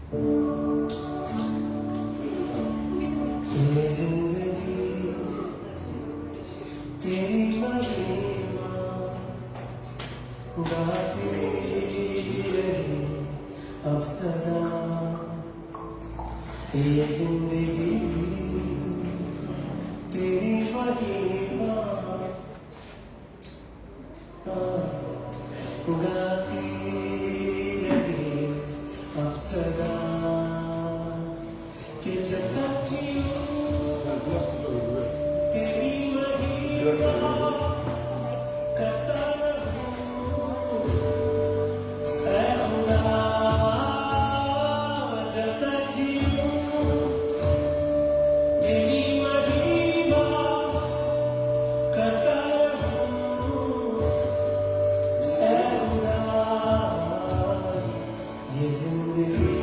ये जिंदगी तेरी महिमा गाती रही अब सदा। ये जिंदगी तेरी महिमा गाती रही अब सदा। कि जब तक जीऊं तेरी महिमा करता रहूं ऐ खुदा। जब तक जीऊं तेरी महिमा करता रहूं ऐ खुदा। ये जिंदगी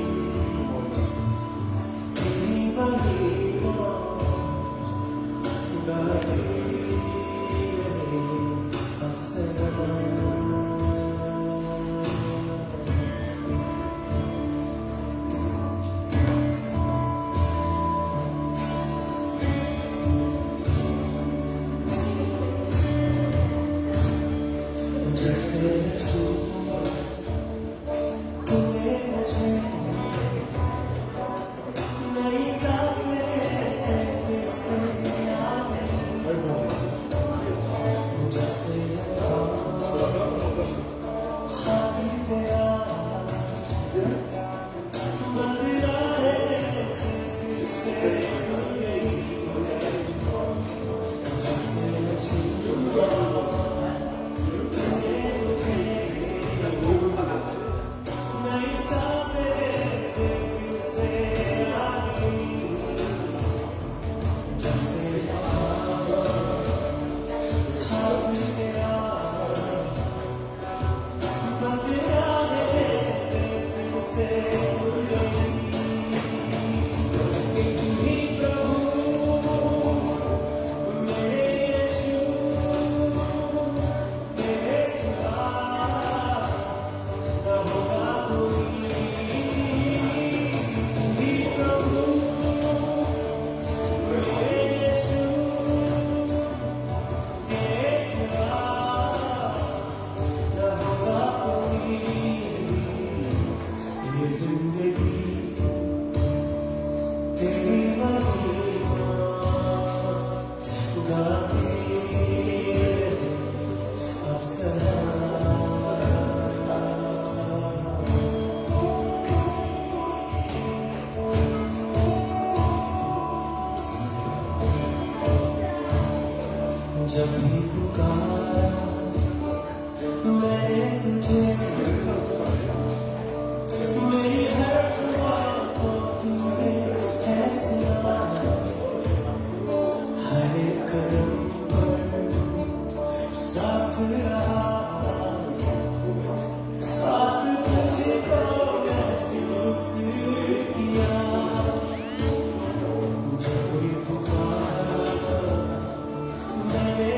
जब भी पुकारा मैंने तुझे, मेरी हर दुआ को तूने है सुना। हर एक कदम पर साथ रहा, पास तुझको महसूस किया। जब भी पुकारा मैंने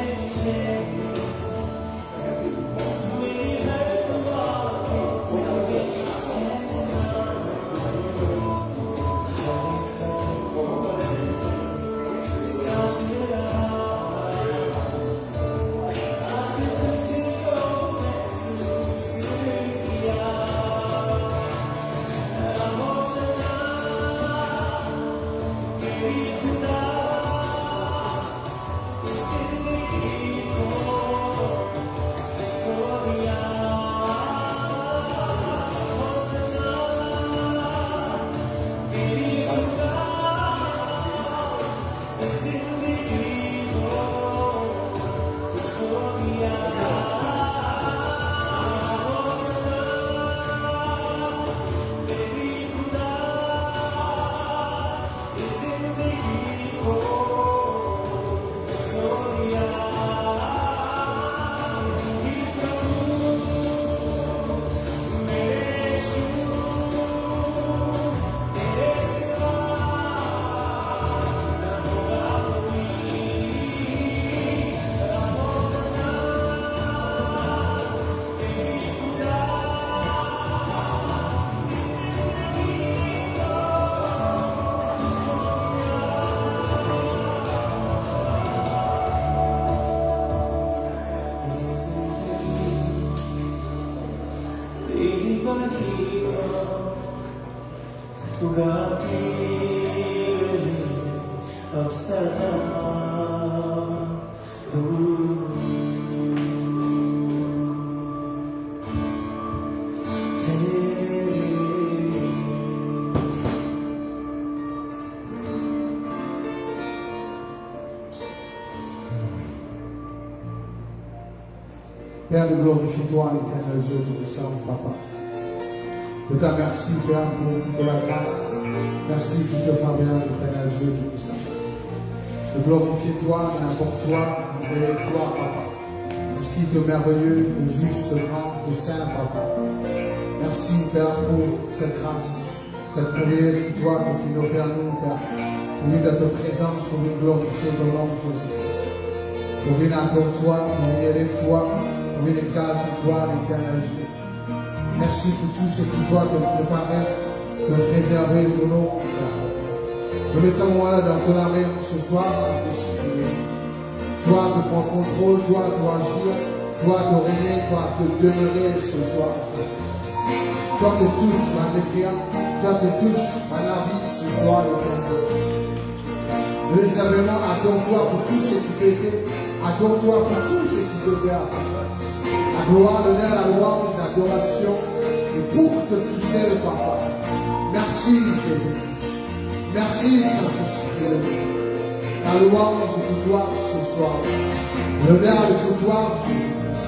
Père, nous glorifions-toi, l'éternel Dieu, tout le sang, Papa. Je te remercie, Père, pour la grâce. Merci pour te faveur, l'éternel Dieu, tout le sang. Nous glorifions-toi, n'importe toi, nous élève-toi, Papa. Pour ce qui est merveilleux, de juste, de grand, de saint, Papa. Merci, Père, pour cette grâce, cette prière que toi, que tu nous fais à nous, Père. Pour venir dans ta présence, pour venir glorifier ton nom, Jésus-Christ. Pour venir attendre toi, pour venir élève-toi. Pour exalter toi, l'éternel Dieu. Merci pour tout ce que toi te préparais, te préserver pour nous. Nous mettons ce moment-là dans ton amour ce soir, Saint-Esprit. Toi te prends contrôle, toi te agir, toi te régner, toi te demeurer ce soir, Saint-Esprit. Toi te touches par les prières, toi te touches par la vie ce soir, l'éternel. Nous les simplement attends-toi pour tout ce qui peut être, attends-toi pour tout ce qui te fait apprendre. La gloire, l'honneur, la louange, l'adoration, et pour te toucher le Papa. Merci Jésus-Christ. Merci Saint-Esprit. La louange est pour toi ce soir. L'honneur est pour toi Jésus-Christ.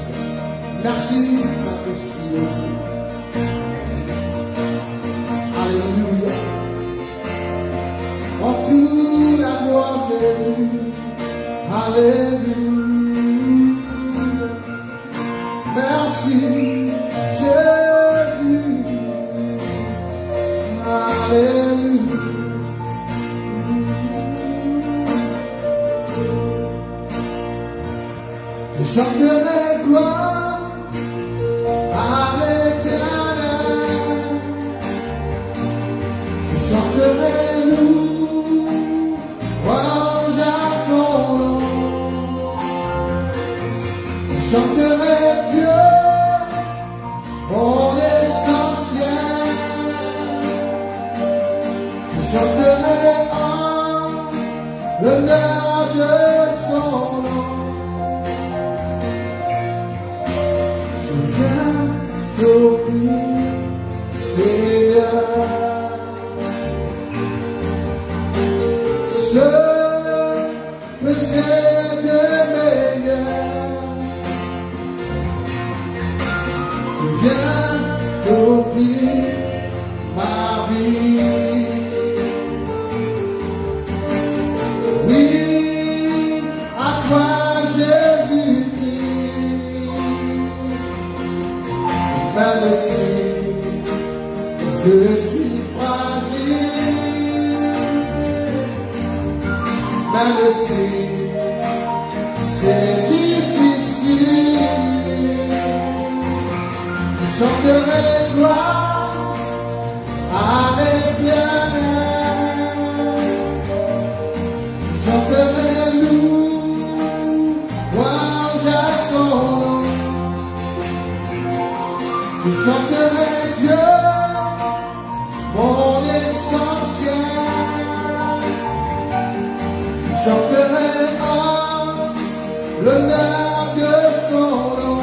Merci Saint-Esprit. Alléluia. En toute la gloire Jésus. Alléluia. Merci, Jésus. Alléluia. Je chanterai gloire à l'Éternel. Je chanterai louange à son nom. Je chanterai Dieu. Mon essentiel, je chanterai en l'honneur de son nom. Je viens t'offrir, Seigneur, ce que j'ai de meilleur. Je viens t'offrir ma vie. Oui, à toi Jésus-Christ. Même si je suis fragile, même si c'est difficile, je chanterai gloire à l'Éternel. Je chanterai louange à son nom. Je chanterai Dieu, mon essentiel. Je chanterai en l'honneur de son nom.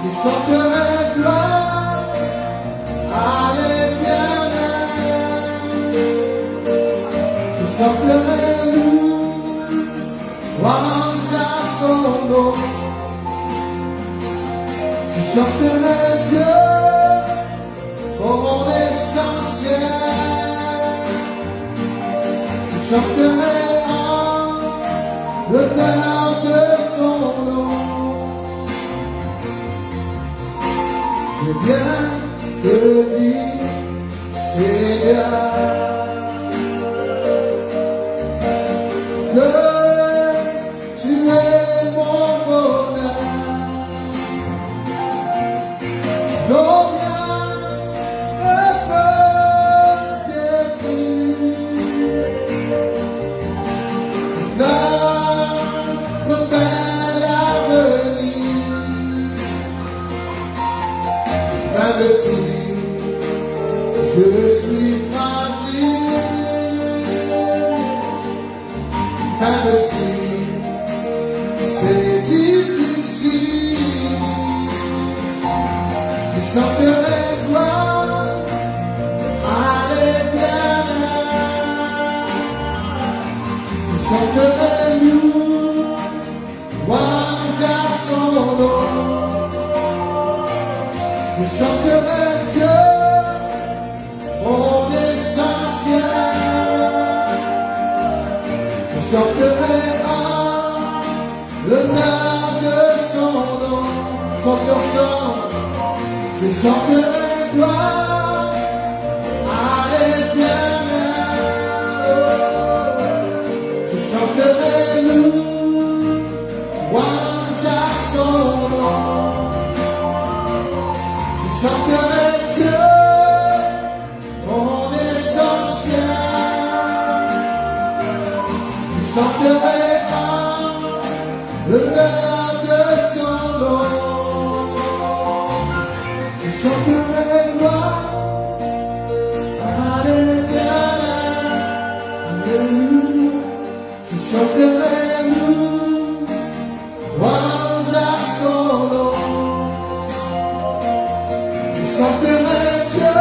Je chanterai gloire à l'Éternel. Je chanterai louange à son nom. Je chanterai Dieu, mon essentiel. Je chanterai en l'honneur de son nom. Je viens te dire, Seigneur, que tu es mon bonheur. Non, rien ne peut détruire notre bel avenir. même si je suis fragile, même si c'est difficile, je chanterai gloire à l'Éternel, je chanterai louange à son nom, je chanterai Dieu, mon essentiel, je chanterai l'honneur de son nom, son cœur ensemble, je chanterai gloire à l'Éternel, je chanterai louange à son nom, je chanterai Dieu, mon essentiel, je chanterai l'honneur de son nom, je chanterai gloire à l'Éternel, alléluia, je chanterai louange à son nom, je chanterai Dieu,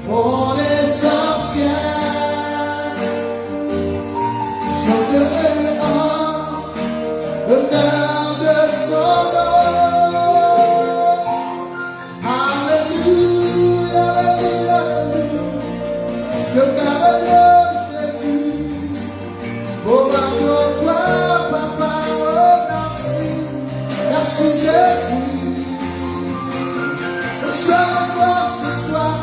mon essentiel, je chanterai l'honneur de son nom. Alléluia, alléluia, je merveilleux Jésus, oh amour toi papa, oh merci, merci Jésus. Reçois le gloire ce soir,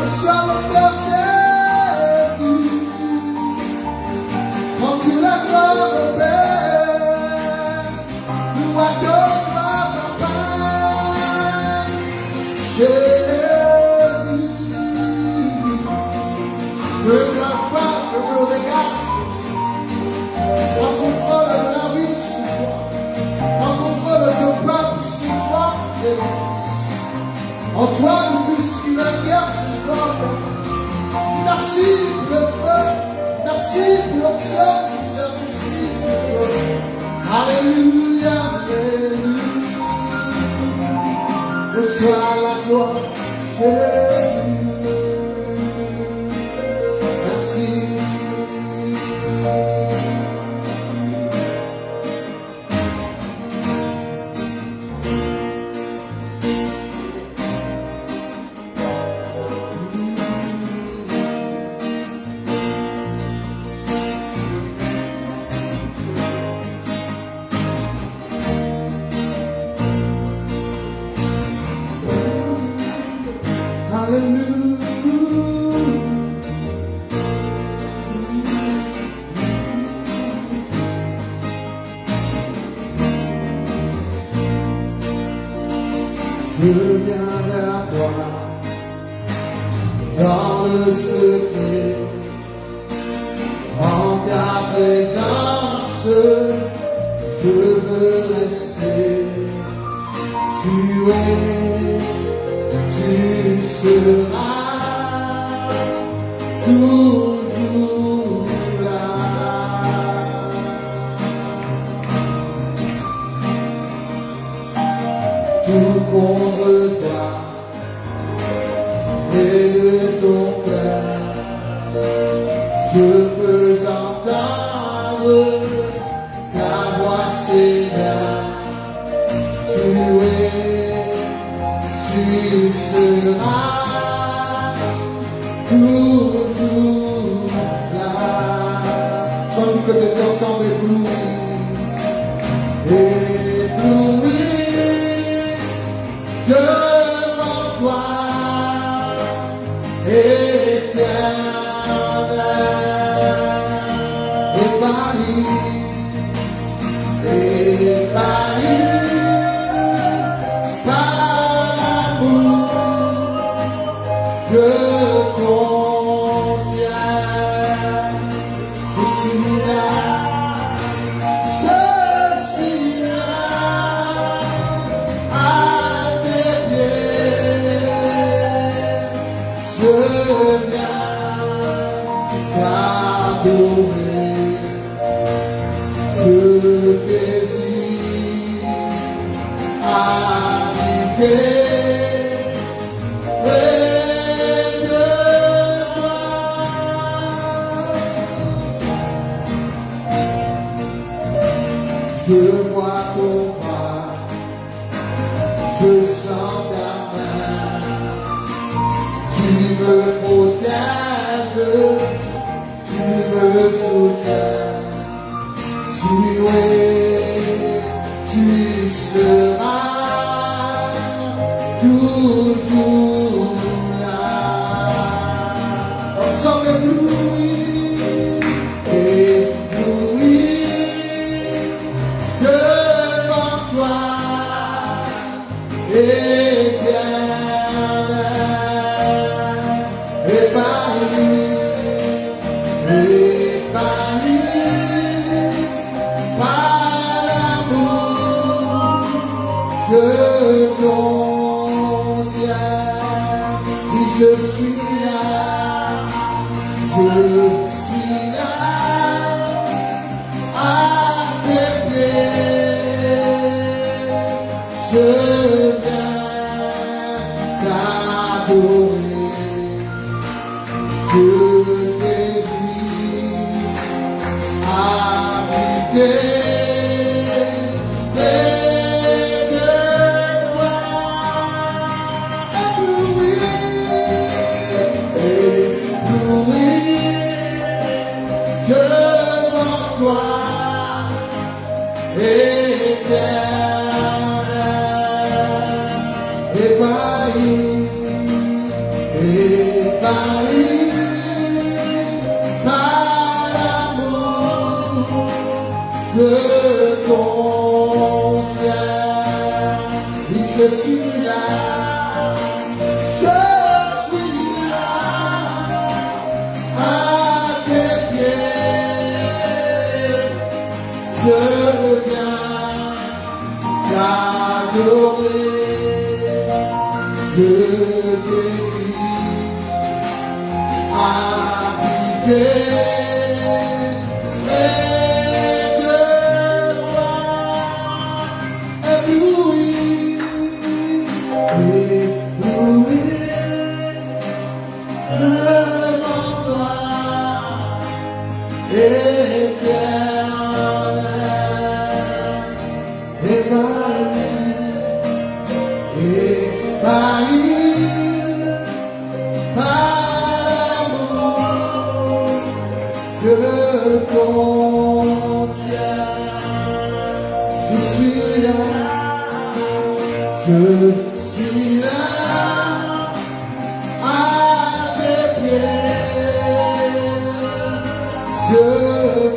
reçois le cœur Jésus, prends-tu la gloire au Père, nous adorons papa, Jésus. Peu importe le regard ce soir, prends contrôle de la vie ce soir, prends contrôle de ton peuple ce soir, Jésus. En toi nous puissions la guerre ce soir, merci pour le feu, merci pour l'onction qui sert ici ce soir. Alléluia, alléluia, reçois la gloire, Jésus. Merci. Je viens vers toi dans le secret, en ta présence, je veux rester. Tu seras toujours là. Tout contre toi et de ton cœur, je peux entendre ta voix, Seigneur. Tu seras toujours là. Chante que tu es ensemble ébloui devant toi, éternel, épargné par l'amour de ton ciel. Je suis là, à tes pieds. Je vois ton bras, je sens ta main, tu me protèges, tu me soutiens, tu seras toujours là. Ensemble éblouis, devant toi, éternel, épanoui, par l'amour de ton ciel. Oui, je suis là, à tes pieds. Je viens t'adorer, je désire habiter près de toi. Ébloui, devant toi, éternel, ébahi, par l'amour de ton ciel. Oui, je suis là, à tes pieds. Je viens t'adorer, je désire habiter près de toi. Ébloui, devant toi, éternel, ébahi, par l'amour de ton ciel. Je suis là, à tes pieds. Je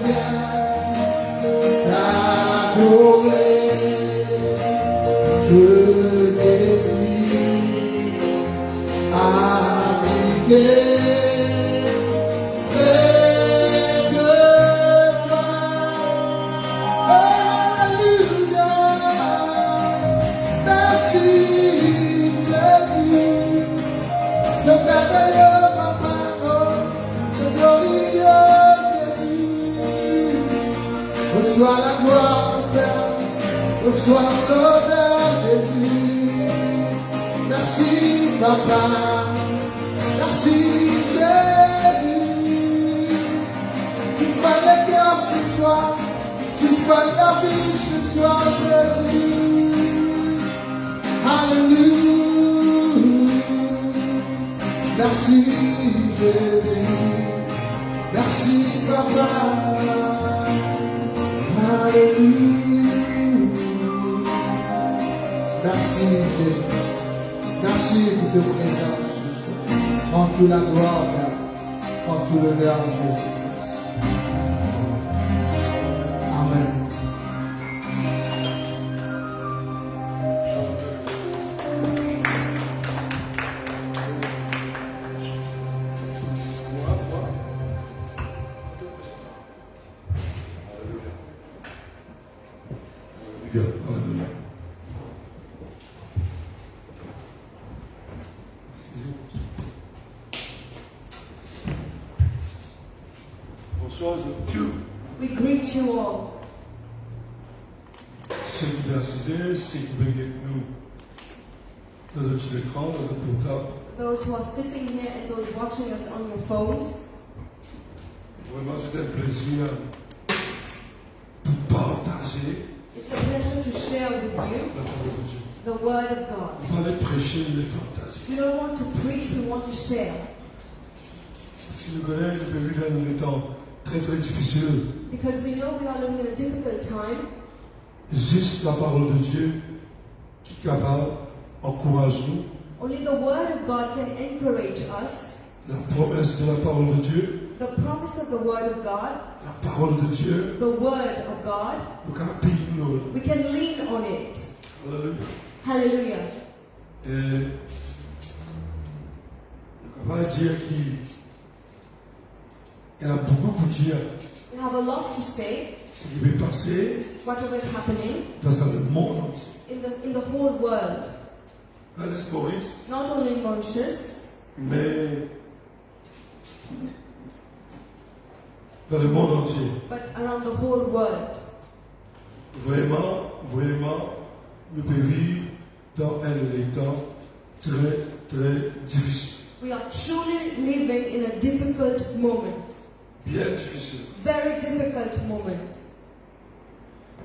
viens t'adorer, je désire habiter près de toi. Alléluia, merci Jésus, ce merveilleux papa, ce glorieux Jésus. Reçois la gloire, Père, reçois l'honneur, Jésus. Merci, Papa, merci, Jésus. Tu fais les cœurs ce soir, tu fais la vie ce soir, Jésus. Alléluia. Merci, Jésus. Merci, Papa. Alléluia. Merci Jésus. Merci pour ta présence ce soir. Prends toute la gloire, Père. Prends tout l'honneur, Jésus. Amen. Hallelujah. Bonsoir Dieu. We greet you all. Ceux qui doivent s'aider, ceux qui veulent nous dans le petit écran, dans le portable. those who are sitting here and those watching us on your phones. Vraiment, c'est un plaisir de partager It's a pleasure to share with la you parole de Dieu. the Word of God. On va les prêcher, les partager. We don't want to preach, we want to share. Si nous connaissons, nous vivons dans des temps très très difficiles. Because we know we are living in a difficult time. Juste la parole de Dieu qui est capable d'encourager nous. Only the Word of God can encourage us. La promesse de la parole de Dieu, The promise of the Word of God, la parole de Dieu, the Word of God, nous capons nous. we can lean on it. Alléluia. Hallelujah. Et on va dire qu'il y a beaucoup pour dire We have a lot to say, ce qui va passer whatever is happening dans le monde entier. in the whole world. Là, c'est Maurice, Not only in Mauritius, mais dans le monde entier. but around the whole world. Vraiment, vraiment, nous vivons dans un état très, très difficile. We are truly living in a difficult moment. Bien difficile. Very difficult moment.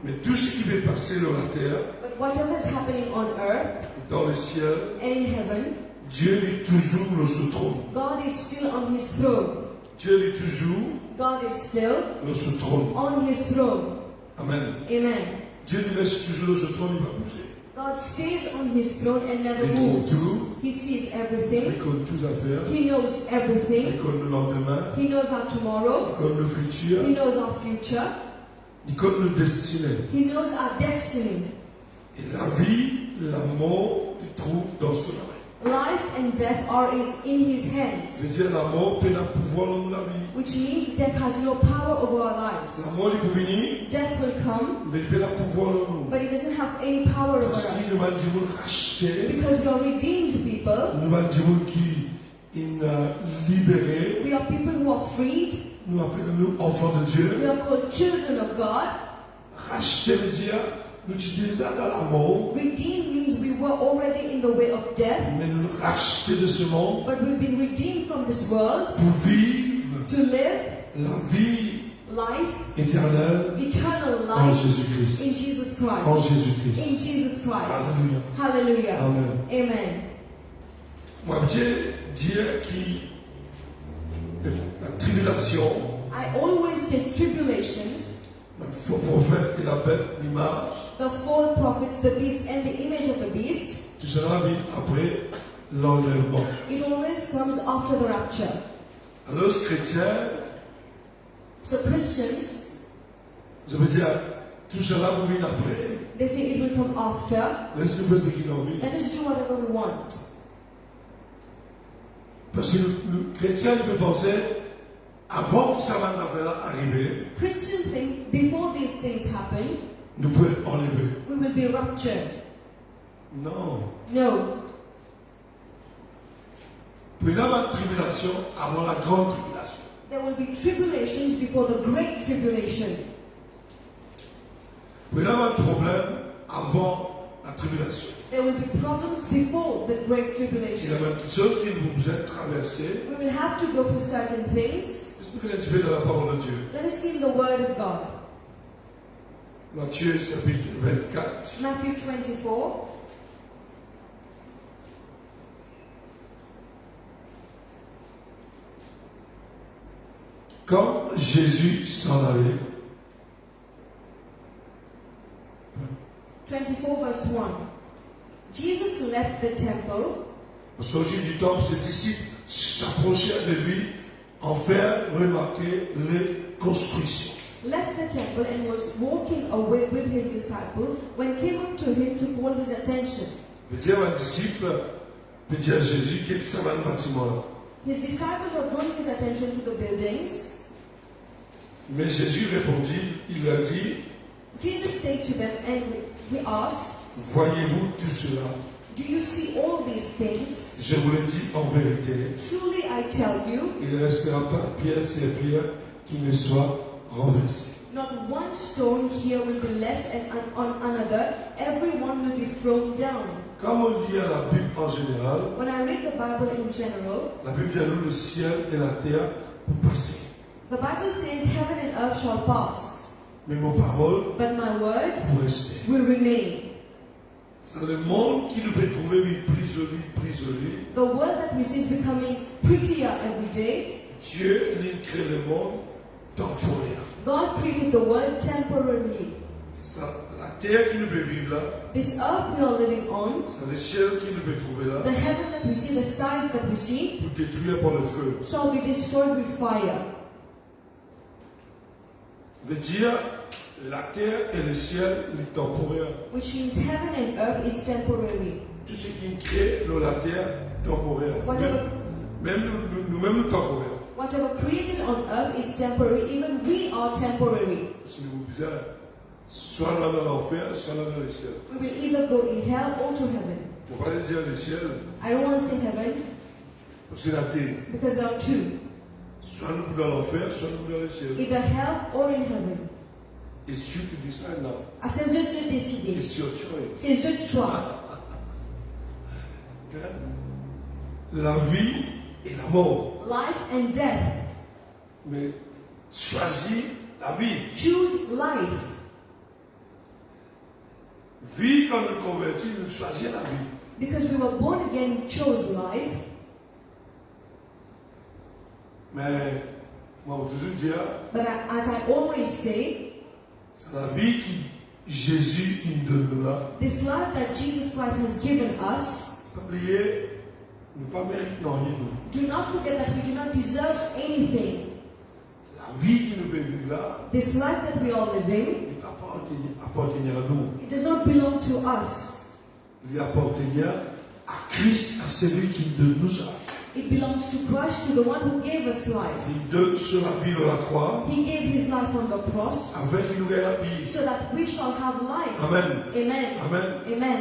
Mais tout ce qui va passer sur la terre, But whatever is happening on earth dans le ciel, and in heaven, Dieu est toujours sur son trône. God is still on His throne. Dieu est toujours God is still sur son trône. on His throne. Amen. Amen. Dieu lui reste toujours sur son trône, il va bouger. God stays on His throne and never Il trouve moves. tout, He sees il everything. connaît tout à faire, He knows il everything. connaît le lendemain, He knows our il tomorrow. connaît le futur, He knows our future. il connaît le destiné. He knows our destiny. Et la vie, la mort, il trouve dans son main. Life and death are in His hands, C'est-à-dire la mort peut la pouvoir dans la vie. which means death has no power over our lives. La mort, il peut venir, Death will come, mais il peut la pouvoir dans nous. but it doesn't have any power over Parce qu'il nous us. va dire racheter, Because we are redeemed people, nous va dire qui est libéré, we are people who are freed, nous appelons nous enfants de we Dieu. are called children of God. Racheter veut dire, nous utilisons ça dans la mort, Redeemed means we were already in the way of death, mais nous racheter de ce monde but we've been redeemed from this world pour vivre to live la vie life, éternelle eternal en life Jésus-Christ. in Jesus En Christ. Jésus-Christ. In Jesus Christ. Alléluia. Hallelujah. Amen. Amen. Moi, Dieu dit que la tribulation, I always say tribulations, le faux prophète et la bête d'image, the false prophets, the beast, and the image of the beast, tout cela vient après l'enlèvement. it always comes after the rapture. Alors, les chrétiens, So Christians, je veux dire, tout cela vient après. they say it will come after. Laisse-nous faire ce qu'il a envie. Let us do whatever we want. Parce que le chrétien, il peut penser, avant que ça va arriver, Christians think before these things happen, nous pouvons être enlevés. we will be raptured. Non. No. Il peut y avoir une tribulation avant la grande tribulation. There will be tribulations before the great tribulation. Il peut y avoir un problème avant la tribulation. There will be problems before the great Il y a tribulation. même quelque chose qui vous besoin de traverser. We will have to go through certain things. Qu'est-ce que tu fais dans la parole de Dieu? Let us see in the Word of God. Matthieu chapitre 24. Matthew 24. Quand Jésus s'en allait, 24 verse 1. Jesus left the temple. au sortir du temple, ses disciples s'approchèrent de lui en faire remarquer les constructions. Left the temple and was walking away with his disciple when came up to him to call his attention. Le dire à un disciple, peut dire à Jésus, qu'est-ce que ça va le bâtiment là? His disciples were drawing his attention to the buildings. Mais Jésus répondit, il leur dit, Jesus said to them, and he asked, voyez-vous tout cela? do you see all these things? Je vous le dis en vérité, Truly I tell you, il ne restera pas pierre sur pierre qui ne soit renversée. not one stone here will be left and on another, every one will be thrown down. Quand on lit à la Bible en général, When I read the Bible in general, la Bible dit à nous le ciel et la terre pour passer. the Bible says heaven and earth shall pass, Mais mon parole but my word pour rester. will remain. C'est le monde qui nous peut trouver plus joli. The world that we see is becoming prettier every day. Dieu, il crée le monde temporaire. God created the world temporarily. La terre qui nous peut vivre là, This earth we are living on, c'est le ciel qui nous peut trouver là, the heaven that we see, the skies that we see, pour détruire par le feu. shall be destroyed with fire. Veut dire, la terre et le ciel, il est temporaire. Which means heaven and earth is temporary. Tout ce qui crée dans la terre, temporaire. Whatever, Même nous temporaires. whatever created on earth is temporary. Even we are temporary. C'est bizarre. Soit là dans l'enfer, soit là dans le ciel. We will either go in hell or to heaven. Pour pas dire le ciel, I don't want to say heaven c'est la terre. because there are two. Soit nous dans l'enfer, soit nous dans le ciel. Either hell or in heaven. It's you to decide now. À ses yeux de décider. It's your choice. Ses yeux de choix. La vie et la mort. Life and death. Mais choisis la vie. Choose life. Vie, quand nous convertis, nous choisissons la vie. Because we were born again, we chose life. Mais, moi, je toujours dire, But as I always say, c'est la vie qui Jésus il donne là. this life that Jesus Christ has given us, Pas oublier, nous pas méritons rien. do not forget that we do not deserve anything. La vie qui nous peut vivre là, This life that we are living, il appartient à nous. it does not belong to us. Il appartient à Christ, à celui qui donne nous ça. It belongs to Christ, to the one who gave us life. Il donne sur la vie de la croix, He gave his life on the cross avec une nouvelle vie. so that we shall have life. Amen. Amen. Amen. Amen.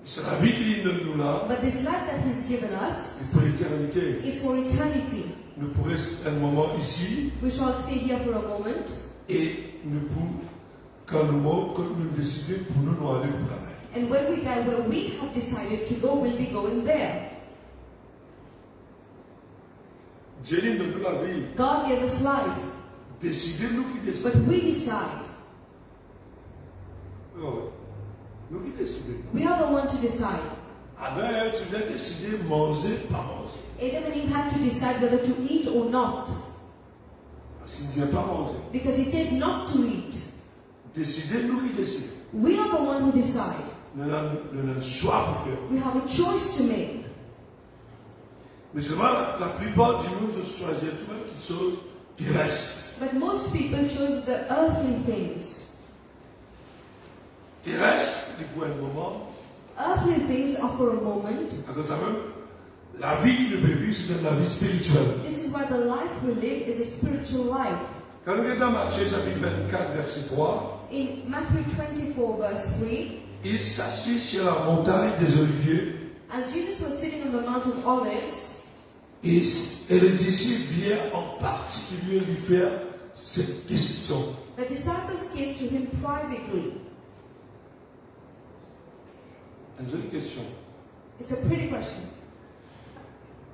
C'est la vie qu'il donne nous là, But this life that he's given us et pour l'éternité. is for eternity. Nous pourrons un moment ici, We shall stay here for a moment, et nous pourrons, quand nous décidons pour nous aller pour la mer. and when we die, where we have decided to go, we'll be going there. Dieu nous donne la vie. God gave us life, Décidez-nous qui décide. but we decide. Oh, nous qui décidons. We are the one to decide. Adam et Ève, tu viens décider manger, pas manger. Adam and Eve had to decide whether to eat or not, Parce qu'il ne vient pas manger. because he said not to eat. Décidez-nous qui décide. We are the one who decide. Nous avons un choix pour faire. We have a choice to make. Mais seulement la plupart du monde choisit quelque chose qui reste. But most people chose the earthly things. Qui reste, pour un moment, Earthly things are for a moment. à cause de ça même, la vie qui nous peut vivre, c'est la vie spirituelle. This is why the life we live is a spiritual life. Quand nous regardons Matthieu chapitre 24, verset 3, In Matthew 24, verse 3, il s'assit sur la montagne des Oliviers as Jesus was sitting on the Mount of Olives, et les disciples viennent en particulier lui faire cette question. the disciples came to him privately. Une jolie question. It's a pretty question.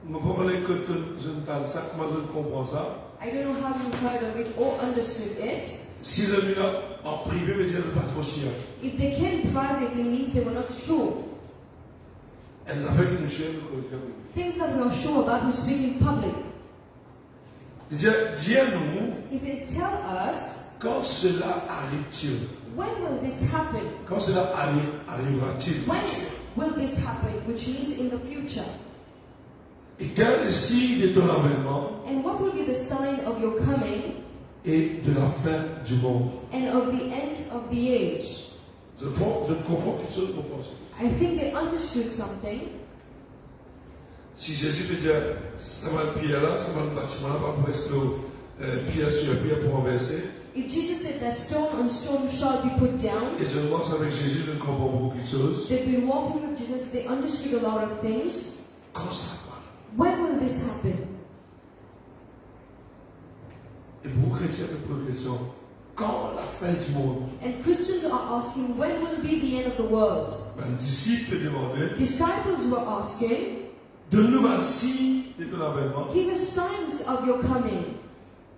Je ne sais pas que je ne ça, comment je comprends ça. I don't know how you heard of it or understood it. Si le mur en privé veut dire pas trop sûr. If they came privately means they were not sure. Elles avaient une chaîne de Things that we are sure about, we speak in public. Dis-nous He says, tell us, quand cela arrive-t-il. when will this happen? Quand cela arrivera-t-il. When will this happen? Which means in the future. Et quel est le signe de ton avènement And what will be the sign of your coming et de la fin du monde. and of the end of the age? Je comprends quelque chose pour penser. I think they understood something. Si Jésus peut dire, ça va le pierre là, ça va le bâtiment là, pas pour rester pierre sur pierre pour renverser. If Jesus said that stone on stone shall be put down, Et je pense avec Jésus, je comprends beaucoup de choses. they've been walking with Jesus, they understood a lot of things. Quand ça va. When will this happen? Et beaucoup de chrétiens me posent la question, quand la fin du monde? And Christians are asking, when will be the end of the world? Un disciple demandait, Disciples were asking, donne-nous un signe de ton avènement. give us signs of your coming.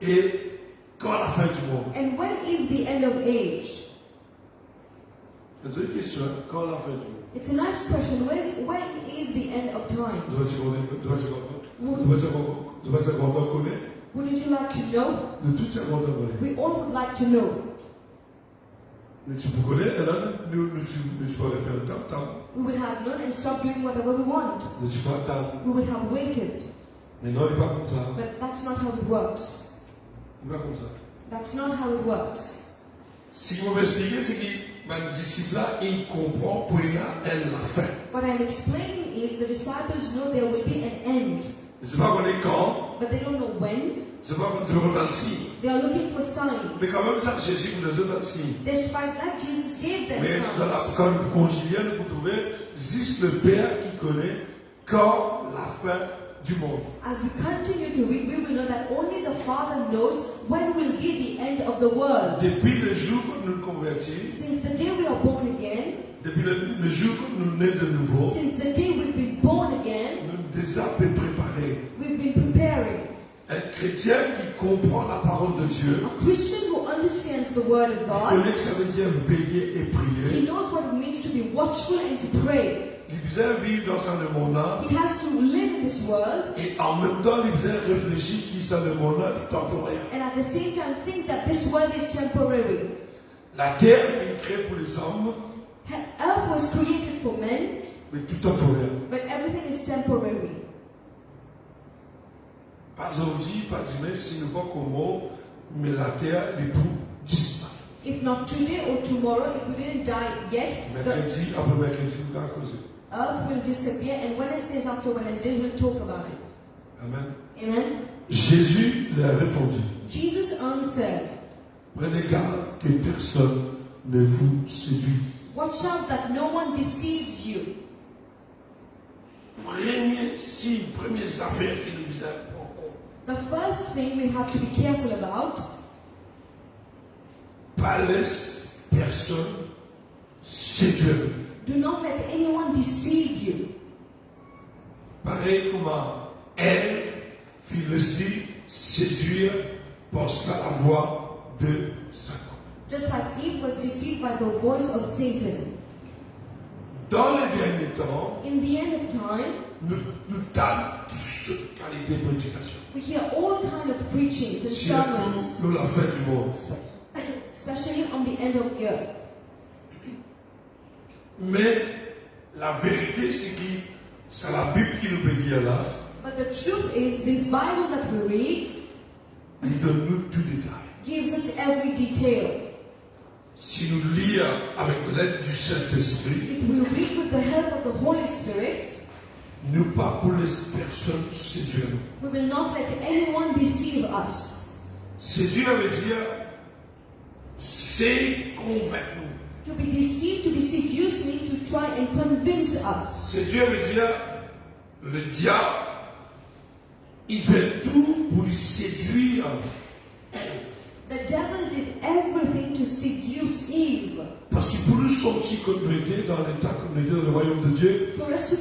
Et quand la fin du monde? And when is the end of age? C'est une question, quand la fin du monde? It's a nice question. When is the end of time? Wouldn't you like to know? We all would like to know. We would have known and stopped doing whatever we want. We would have waited. But that's not how it works. That's not how it works. Si vous m'expliquez, c'est que mon disciple-là, il comprend pour il a la fin. What I'm explaining is the disciples know there will be an end. Je ne sais pas quand, But they don't know when. je ne sais pas quand un signe. They are looking for signs. Mais quand même, ça, Jésus nous donne un signe. Despite that, Jesus gave them Mais dans la, signs. quand nous concilions, nous pouvons trouver juste le Père qui connaît quand la fin du monde. As we continue to read, we will know that only the Father knows when will be the end of the world. Depuis le jour où nous nous convertis, Since the day we are born again, depuis le jour où nous naissons de nouveau, since the day we've been born again, nous nous déjà préparés. we've been preparing. Un chrétien qui comprend la parole de Dieu, A Christian who understands the Word of il God, connaît que ça veut dire veiller et he prier. knows what it means to be watchful and to pray. Il besoin vivre dans un monde-là He has to live in this world et en même temps il besoin réfléchir qui ça le monde-là est temporaire. and at the same time think that this world is temporary. La terre est créée pour les hommes, Earth was created for men, mais tout temporaire. but everything is temporary. Pas aujourd'hui, pas demain, si nous pas comment, mais la terre est pour disparaître. If not today or tomorrow, if we didn't die yet, the Mercredi, après mercredi, nous allons causer. earth will disappear, and Wednesdays after Wednesdays we'll talk about it. Amen. Amen. Jésus leur a répondu, Jesus answered, prenez garde que personne ne vous séduise. watch out that no one deceives you. Premier signe, première affaire qui nous disait, The first thing we have to be careful about, pas laisse personne séduire. do not let anyone deceive you. Pareil comme elle fit laisser séduire par sa voix de Satan. Just like Eve was deceived by the voice of Satan. Dans les derniers temps, In the end of time, nous donnons toute qualité de prédication. we hear all kind of preachings and sermons, Surtout la fin du monde. especially on the end of the earth. Mais la vérité, c'est que c'est la Bible qui nous peut dire là. But the truth is, this Bible that we read Il donne nous tout détail. gives us every detail. Si nous lisons avec l'aide du Saint-Esprit, If we read with the help of the Holy Spirit, nous pas pour les personnes séduire. we will not let anyone deceive us. Séduire veut dire, c'est convaincre nous. To be deceived, to be seduced means to try and convince us. Séduire veut dire, le diable, il fait tout pour lui séduire. The devil did everything to seduce Eve. Parce que pour nous sortir communauté dans l'état communauté dans le royaume de Dieu, For us to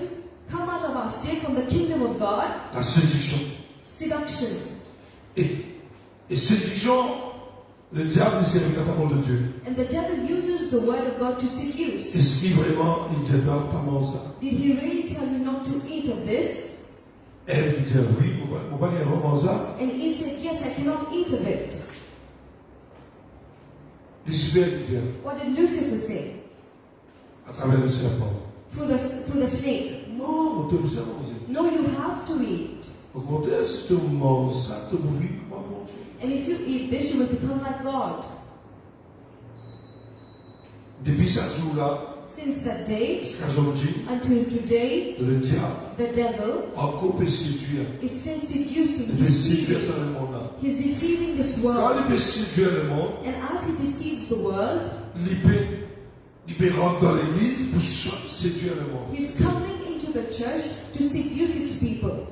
come out of our state from the kingdom of God, la séduction. seduction. Et séduction, le diable c'est avec la parole de Dieu. And the devil uses the word of God to seduce. Est-ce qu'il vraiment, il dit pas mal ça? Did he really tell you not to eat of this? Elle dit oui, mon père il vraiment ça. And Eve said, yes, I cannot eat of it. Lucifer dit What did Lucifer say? à travers le serpent. Through the snake. Non, on te le sert manger. No, you have to eat. Au contraire, si tu manges ça, tu vas vivre comme un bon Dieu. And if you eat this, you will become like God. Depuis ce jour-là, Since that day jusqu'à aujourd'hui, until today, le diable the devil encore peut séduire. is still seducing, Il peut séduire deceiving. dans le monde-là. He's deceiving this Quand world. il peut séduire le monde, And as he deceives the world, il peut rentrer dans l'église pour séduire le monde. he's coming into the church to seduce its people.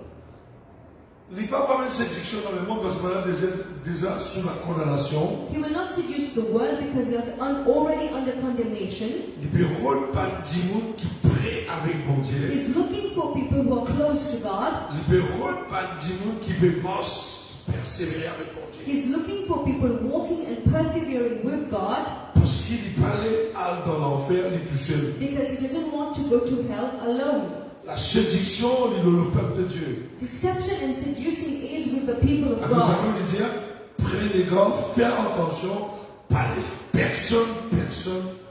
Il n'y a pas de séduction dans le monde parce qu'on est déjà sous la condamnation. He will not seduce the world because they are already under condemnation. Il peut pas du monde qui prie avec mon Dieu. He's looking for people who are close to God. Il peut pas du monde qui peut persévérer avec mon Dieu. He's looking for people walking and persevering with God. Parce qu'il parlait dans l'enfer, il est tout seul. Because he doesn't want to go to hell alone. La séduction, il est le peuple de Dieu. Deception and seducing is with the people of Alors, ça God. veut dire, prenez garde, faire attention, pas les personne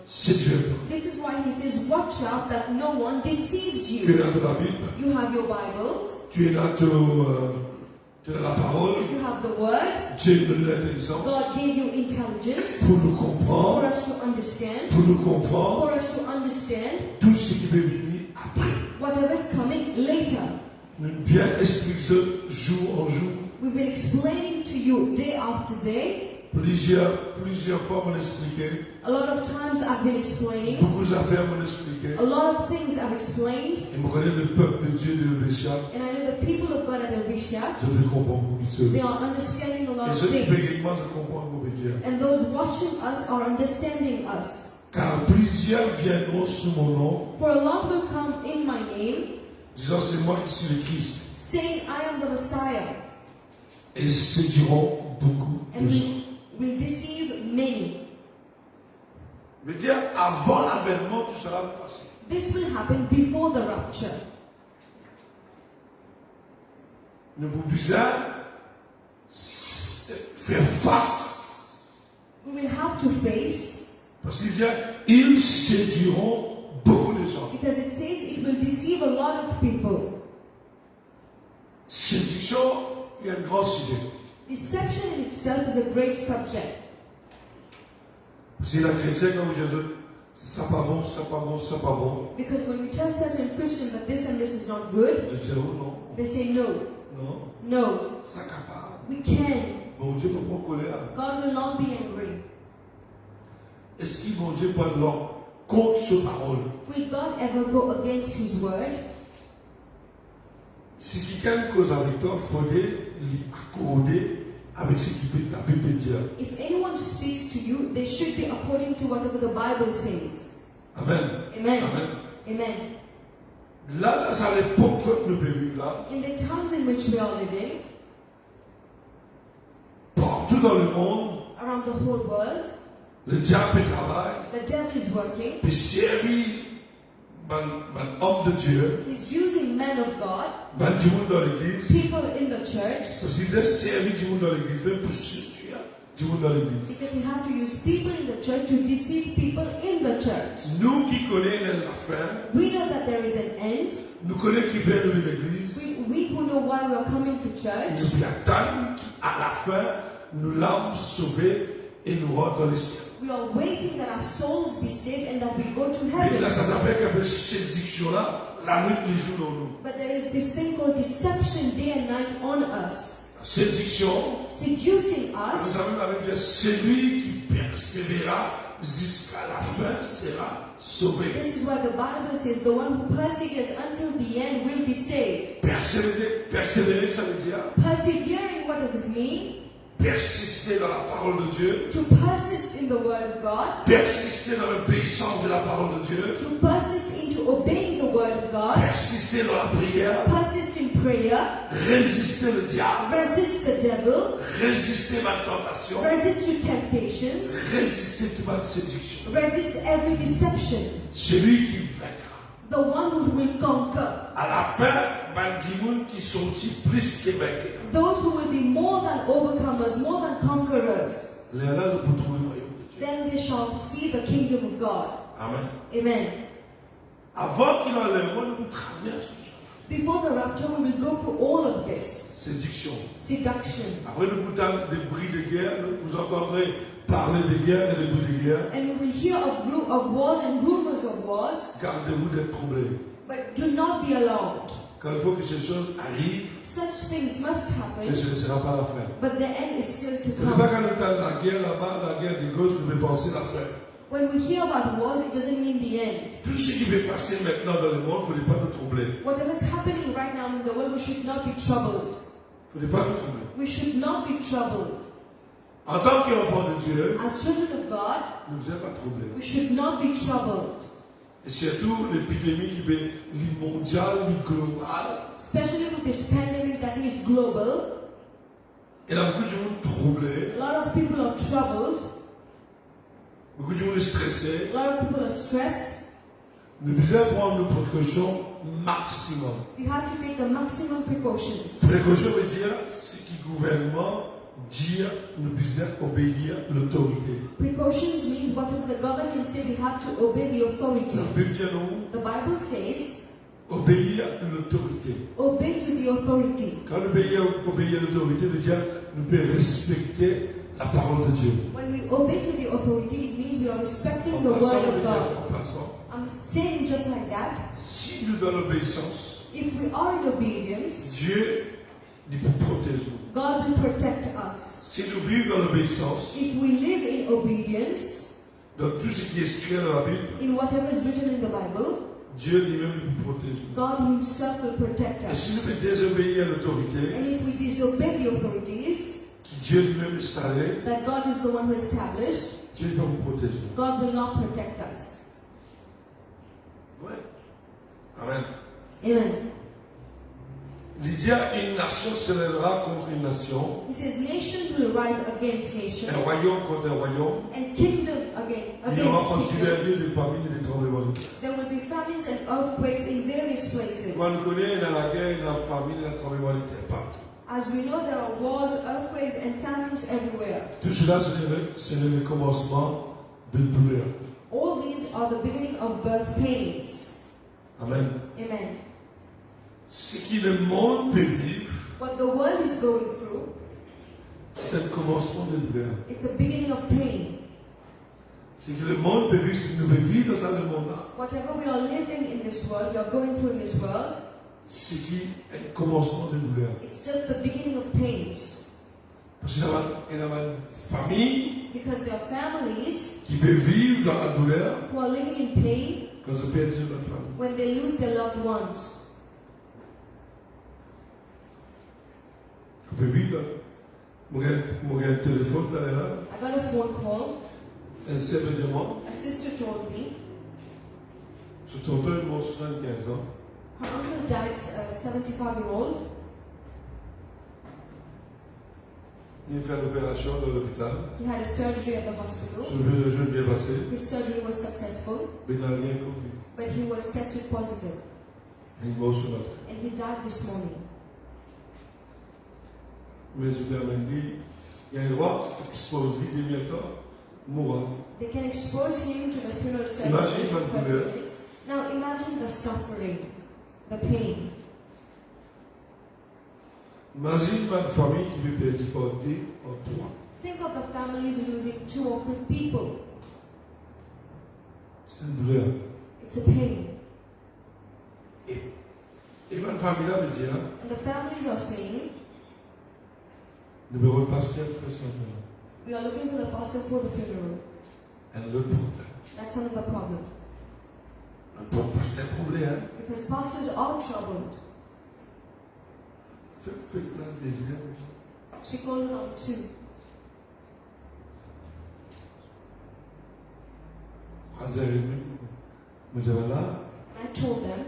séduire. This is why he says, watch out that no one deceives Tu es you. dans la Bible, You have your Bibles, tu es dans la parole, you have the Word. Dieu donne l'intelligence God gave you intelligence pour nous for comprendre, us to understand, for for us to understand tout ce qui peut venir après. whatever's coming later. Nous bien expliquer ça jour en jour. We've been explaining to you day after day. Plusieurs fois m'ont expliqué. A lot of times I've been explaining. Beaucoup d'affaires m'ont expliqué. A lot of things I've explained. Et je connais le peuple de Dieu de Béchia. And I know the people of God at Elvisha, Je les comprends beaucoup de choses. they are understanding a lot Et of ceux qui things. payent moi, je comprends beaucoup de Dieu. And those watching us are understanding us. Car plusieurs viendront sous mon nom, For a lot will come in my name, disant c'est moi qui suis le Christ. saying I am the Messiah, Et séduiront beaucoup and de gens. will deceive many. Je veux dire, avant l'avènement, tout cela va passer. This will happen before the rapture. Nous vous besoin faire face. We will have to face, Parce qu'il dit, ils séduiront beaucoup de gens. because it says it will deceive a lot of people. Séduction, il y a un grand sujet. Deception in itself is a great subject. Si la chrétienne, quand vous dites, ça pas bon, ça pas bon, ça pas bon, Because when we tell certain Christians that this and this is not good, je dis, oh non, they say no, non, no, ça capable. we can. Bon Dieu ne peut pas colère. God will not be angry. Est-ce que mon Dieu peut alors contre sa parole? Will God ever go against His word? Si quelqu'un cause avec toi, il faudrait l'accorder avec ce que la Bible dit. If anyone speaks to you, they should be according to whatever the Bible says. Amen. Amen. Amen. Amen. Là, à l'époque que nous vivons là, In the times in which we are living, partout dans le monde, around the whole world, le diable travaille, the devil is working. puis servir un homme de Dieu, He's using men of God, du monde dans l'église, people in the church, parce qu'il doit servir du monde dans l'église, même pour séduire du monde dans l'église. because he have to use people in the church to deceive people in the church. Nous qui connaissons la fin, We know that there is an end. nous connaissons qui vient de l'église, We who know why we are coming to church, nous attendons qu'à la fin, nous l'âme sauvée et nous rentrons dans les cieux. we are waiting that our souls be saved and that we go to Et là, heaven. ça fait qu'un peu séduction-là, la nuit, les jours dans nous. But there is this thing called deception day and night on us, La séduction, seducing vous us. savez, la Bible dit, celui qui persévéra jusqu'à la fin sera sauvé. This is why the Bible says the one who perseveres until the end will be saved. Persévérer, ça veut dire Persevering, what does it mean? persister dans la parole de Dieu, To persist in the word of God, persister dans l'obéissance de la parole de Dieu, to persist into obeying the word of God, persister dans la prière, persist in prayer, résister le diable, resist the devil, résister ma tentation, resist to temptations, résister toute ma séduction. resist every deception. Celui qui vaincra. The one who will conquer. À la fin, du monde qui sont plus que vainqueurs. Those who will be more than overcomers, more than conquerors. Les là, pour trouver le royaume de Dieu. Then they shall see the kingdom of God. Amen. Amen. Avant qu'il enlève, nous traversons tout ça. Before the rapture, we will go through all of this. Séduction. Seduction. Après, nous entendons des bruits de guerre, vous entendrez parler de guerre et de bruits de guerre. And we will hear of wars and rumors of wars. Gardez-vous d'être troublés. But do not be alarmed. Quand il faut que ces choses arrivent, Such things must mais happen, ce ne sera pas la fin. but the end is still to Ce n'est pas come. quand nous entendons la guerre là-bas, la guerre des gauches, nous devons penser la fin. When we hear about wars, it doesn't mean the end. Tout ce qui va passer maintenant dans le monde, il ne faut pas nous troubler. Whatever's happening right now in the world, we should not be troubled. Il Il ne faut pas nous troubler. We should not be troubled. En tant qu'enfant de Dieu, As children of God, ne vous êtes pas troublés. we should not be troubled. Et surtout l'épidémie qui est mondiale, globale. Especially with this pandemic that is global. Il y a beaucoup de gens troublés. A lot of people are troubled. Beaucoup de gens stressés. A lot of people are stressed. Nous devons prendre nos précautions maximum. We have to take the maximum precautions. Précaution veut dire ce qui le gouvernement dit, nous devons obéir l'autorité. Precautions means whatever the government say, we have to obey the authority. La Bible dit non, The Bible says, obéir l'autorité. obey to the authority. Quand nous obéir l'autorité, veut dire nous devons respecter la parole de Dieu. When we obey to the authority, it means we are respecting the En word passant, of God. en passant, I'm saying just like that. si nous donnons l'obéissance, If we are in obedience, Dieu nous protège. God will protect us. Si nous vivons dans l'obéissance, If we live in obedience, dans tout ce qui est écrit dans la Bible, in whatever is written in the Bible, Dieu lui-même nous protège. God Himself will protect Et us. si nous désobéissons à l'autorité, And if we disobey the authorities qui Dieu lui-même installé, that God is the one who established, Dieu va vous protéger. God will not protect us. Ouais. Amen. Amen. Il dit une nation se lèvera contre une nation, He says nations will rise against nation un royaume contre un royaume. and kingdom Il y aura against kingdom. continuellement des famines et des tremblements de terre. There will be famines and earthquakes in various places. Moi, nous connaissons dans la guerre, dans la famine et dans le tremblement de terre partout. As we know, there are wars, earthquakes, and famines everywhere. Tout cela, ce n'est le commencement de douleur. All these are the beginning of birth pains. Amen. Amen. Ce qui le monde peut vivre, What the world is going through, c'est un commencement de douleur. it's a beginning of pain. Ce que le monde peut vivre, c'est que nous devons vivre dans ce monde-là. Whatever we are living in this world, we are going through in this world, Ce qui est un commencement de douleur. it's just the beginning of pains. Parce qu'il y a une famille Because there are families qui peut vivre dans la douleur who are living in pain quand ils perdent leur famille. when they lose their loved ones. On peut vivre. Moi, j'ai un téléphone tout à l'heure. I got a phone call. Un sœur me demande, A sister told me ce tonton est mort 75 ans. her uncle died, a 75-year-old. Il a fait l'opération dans l'hôpital. He had a surgery at the hospital. Je vais bien passer. His surgery was successful, Mais il n'a rien compris. but he was tested positive. Il est mort ce matin. And he died this morning. Mais je lui ai dit, il y a un roi exposé immédiatement, mourra. They can expose him to the funeral Imagine service for that 30 douleur. minutes. Now imagine the suffering, the pain. Imagine ma famille qui veut perdre par deux ou trois. Think of the families losing 2 or 3 people. C'est une douleur. It's a pain. Et ma famille là me dit, hein, And the families are saying, nous devons passer à faire son nom. we are looking for the pastor for the funeral. Un autre problème. That's another problem. Un bon pasteur troublé, hein. Because pastors are troubled. Fais la deuxième. She called it on 2. Mais j'avais là, And I told them,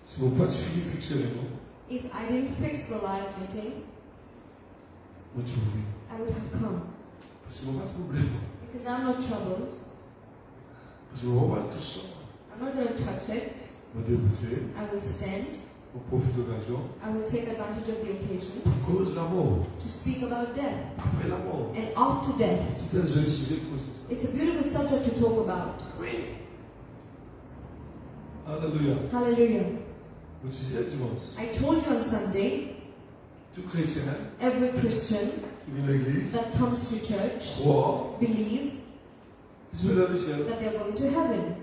si vous pas suivi fixer les noms, if I didn't fix the live meeting, moi tu ouvres. I would have come. Parce que vous pas troublé. Because I'm not troubled. Parce que vous pas tout ça. I'm not going to touch it. Moi débuter, I will stand. on profite de l'occasion. I will take advantage of the occasion Pour cause de la mort. to speak about death Après la mort. and after death. C'est un joli sujet que c'est ça. It's a beautiful subject to talk about. Oui. Alléluia. Hallelujah. Vous disiez dimanche. I told you on Sunday, Tout chrétien every Christian qui vient à l'église that comes to church croit believe qu'il se met dans le ciel. that they're going to heaven.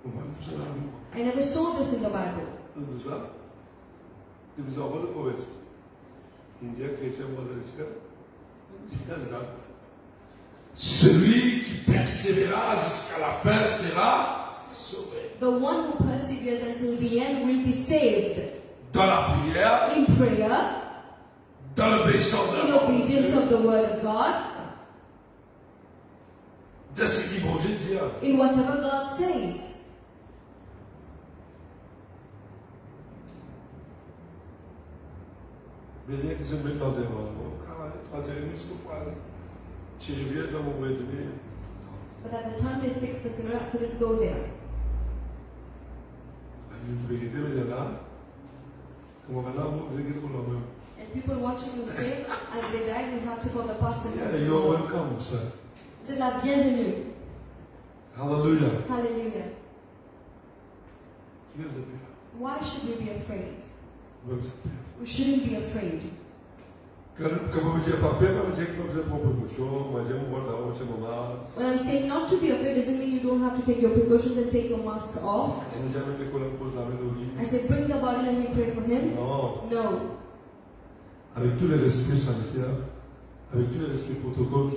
On va tout ça dans la Bible. I never saw this in the Bible. Tout ça. Et vous envoie le prophète. Il dit à chrétien, moi dans le ciel. Celui qui persévérera jusqu'à la fin sera sauvé. The one who perseveres until the end will be saved. dans la prière, in prayer, dans l'obéissance de in la parole de obedience Dieu, of the word of God, de ce qui bon Dieu dit. in whatever God says. Mais bien que je me mette dans des mots, tu reviens dans mon retenir. But at the time they fixed the funeral, I couldn't go there. And people watching will say, as they died, we have to call the pastor. Yeah, you're welcome, sir. C'est la bienvenue. Hallelujah. Hallelujah. Why should we be afraid? We shouldn't be afraid. When I'm saying not to be afraid doesn't mean you don't have to take your precautions and take your mask off. I say bring the body, let me pray for him. No. Avec tous les respects sanitaires, avec tous les respects protocoles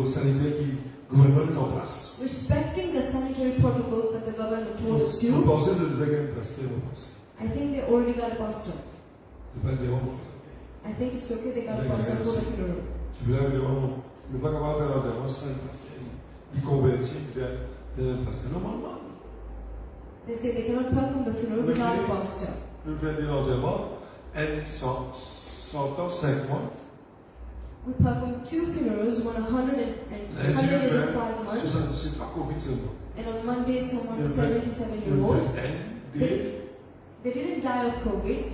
sanitaires qui le gouvernement met en place. Respecting the sanitary protocols that the government told us to. Vous pensez que vous avez un pasteur, vous pensez? I think they already got a pastor. I think it's okay they got a pastor for the funeral. Tu veux vraiment, ne pas capable de faire l'intervention, il convertit vers un pasteur. Normalement. They say they cannot perform the funeral without a pastor. Nous faisons des enterrements, et 100 ans, 5 mois. We perform 2 funerals, one 100 and 105 months. C'est pas Covid seulement. And on Monday, someone 77-year-old. They didn't die of COVID.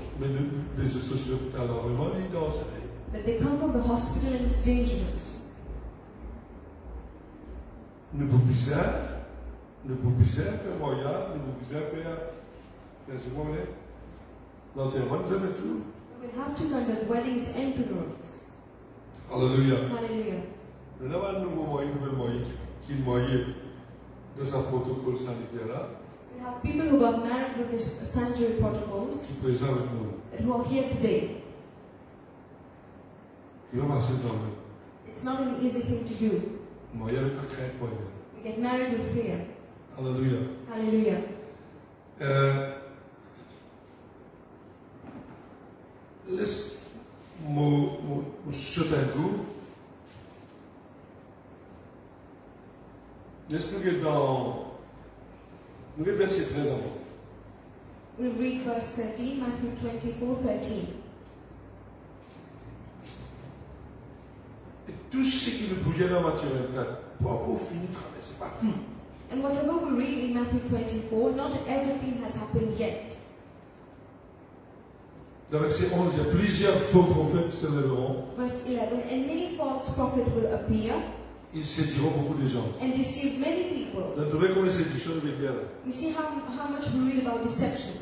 But they come from the hospital and it's dangerous. Nous pouvons faire moyen, nous pouvons faire ce qu'on est. L'enterrement, nous avons tout. We have to conduct weddings and funerals. Hallelujah. Hallelujah. Nous avons un nouveau moyen qui est moyen de ce protocole sanitaire-là. We have people who got married with these sanitary protocols who are here today. It's not an easy thing to do. We get married with fear. Hallelujah. Hallelujah. Laisse-moi jeter un coup. Laisse-nous dans le verset 13 avant. We'll read verse 13, Matthew 24:13. Et tout ce qui nous bouillait dans Matthieu 24, pas pour finir de traverser, pas tout. And whatever we read in Matthew 24, not everything has happened yet. Dans verset 11, il y a plusieurs faux prophètes s'élèveront. Verse 11, and many false prophets will appear. Ils séduiront beaucoup de gens. And deceive many people. Vous trouvez combien de séduction de dire? You see how much we read about deception.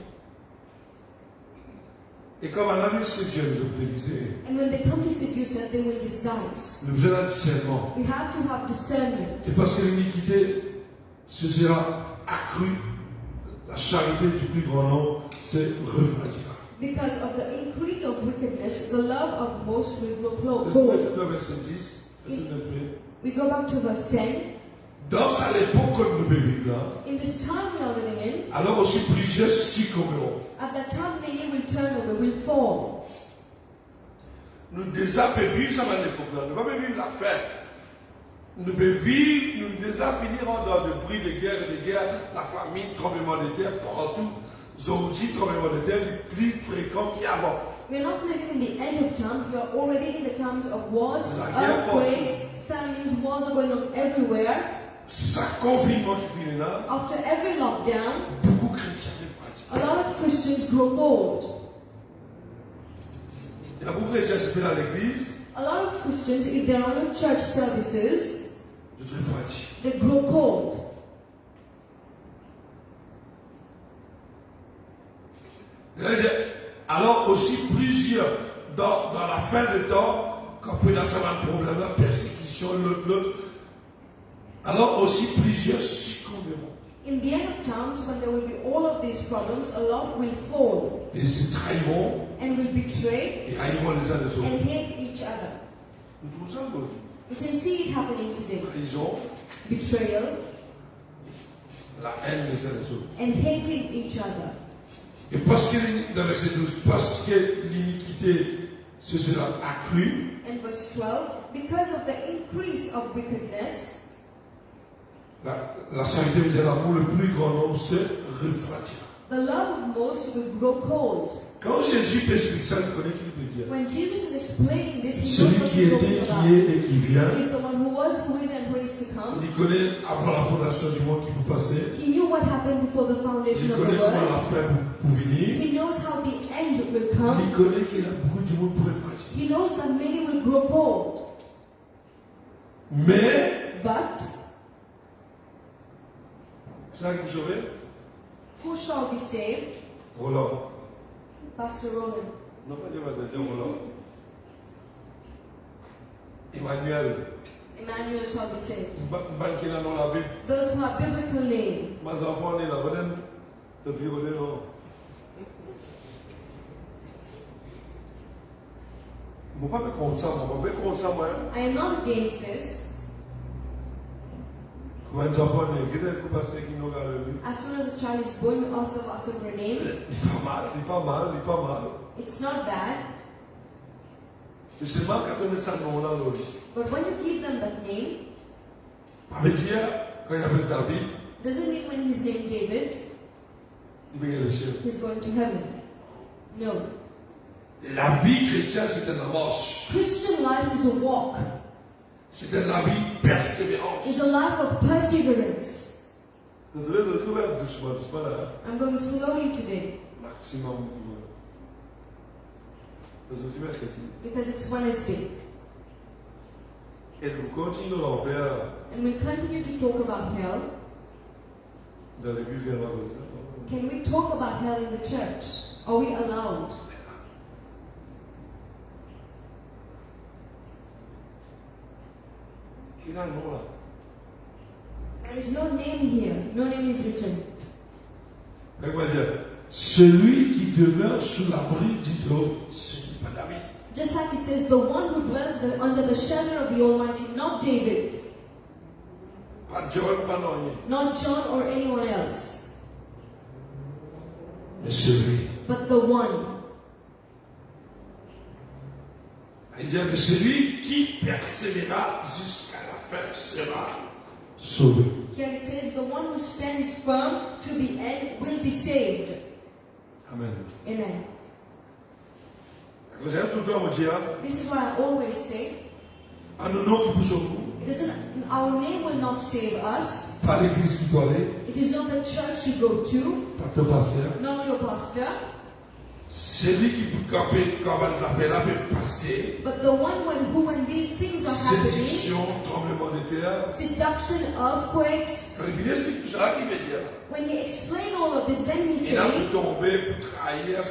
Et comme à la vie séduire, ils ont déguisé. And when they come to seduce us, they will disguise. Nous avons besoin d'un discernement. We have to have discernment. C'est parce que l'iniquité se sera accrue, la charité du plus grand nombre se refroidira. Because of the increase of wickedness, the love of most will grow cold. We go back to verse 10. Dans l'époque que nous vivons là, in this time we are living in, alors aussi plusieurs succomberont. At that time many will turn over, will fall. Nous déjà vivre ça dans l'époque là. Nous ne pouvons pas vivre la fête. Nous pouvons vivre, nous déjà finir dans le bruit de guerre, la famine, tremblement de terre partout. Aujourd'hui, tremblement de terre le plus fréquent qu'avant. We are not living in the end of times. We are already in the times of wars, earthquakes, famines. Wars are going on everywhere. Chaque confinement qui finit là, after every lockdown, beaucoup de chrétiens sont a lot of Christians grow cold. Il y a beaucoup de chrétiens qui sont dans l'église. A lot of Christians, if they are in church services, they grow cold. Alors aussi plusieurs dans la fin de temps, quand peut y avoir un problème, la persécution, l'autre. Alors aussi plusieurs succomberont. In the end of times, when there will be all of these problems, a lot will fall. Ils se trahiront. And will betray. Et haïront les uns les autres. And hate each other. Nous trouvons ça aujourd'hui. You can see it happening today. Trahison. Betrayal. La haine les uns les autres. And hating each other. Et parce que, dans verset 12, parce que l'iniquité se sera accrue, And verse 12, because of the increase of wickedness, la charité veut dire l'amour, le plus grand nombre se refroidira. the love of most will grow cold. Quand Jésus t'explique ça, il connaît qui il veut dire. When Jesus is explaining this, he Celui knows what qui he's était, talking qui about. est et qui vient. He's the one who was, who is, and who is to come. Il connaît avant la fondation du monde qui peut passer. He knew what happened before the foundation Il of the connaît comment world. la fin pour venir. He knows how the end will Il come. connaît qu'il y a beaucoup de monde pour refroidir. He knows that many will grow cold. Mais, But c'est là que vous sauvez, who shall be saved? Roland. Pastor Roland. Non, pas dire Roland. Emmanuel. Emmanuel shall be saved. Ban qui est là dans la Bible. Those who have biblical name. Mes enfants, on est là. Vous êtes violés, non? Je ne vais pas contre ça, moi. I am not against this. Quand mes enfants, on est là. Vous passez qui nous regardent. As soon as a child is born, you ask the pastor for a name. Il pas mal. It's not bad. Mais c'est mal quand on met ça dans là. But when you give them that name, Ça veut dire, quand il appelle David, doesn't mean when he's named David, il va y aller le ciel. he's going to heaven. No. La vie chrétienne, c'est une marche. Christian life is a walk. C'est la vie persévérante. It's a life of perseverance. Vous devez le trouver doucement là. I'm going slowly today Maximum. because it's Wednesday. Et nous continuons l'enfer And we continue to talk about hell. dans l'église de la Can we talk about hell in the church? Are we allowed? Il a un nom là. There is no name here. No name is written. Comment dire? Celui qui demeure sous l'abri du trône, ce n'est pas David. Just like it says, the one who dwells under the shelter of the Almighty, not David, Pas John, pas non. not John or anyone else, Mais celui. but the one. Il dit que celui qui persévéra jusqu'à la fin sera sauvé. Here it says, the one who stands firm to the end will be saved. Amen. Amen. Vous avez tout le temps me dire, This is what I always say. à nos noms qui poussent au bout, Our name will not save us. pas l'église qui doit aller, It is not the church you go to, pas ton pasteur. not your pastor, Celui qui peut camper quand les affaires-là peut passer. but the one when these things are happening, Séduction, tremblement de terre. seduction, earthquakes. Quand il explique tout ça, il veut dire, When he explained all of this, then he il a pu said, tomber pour trahir,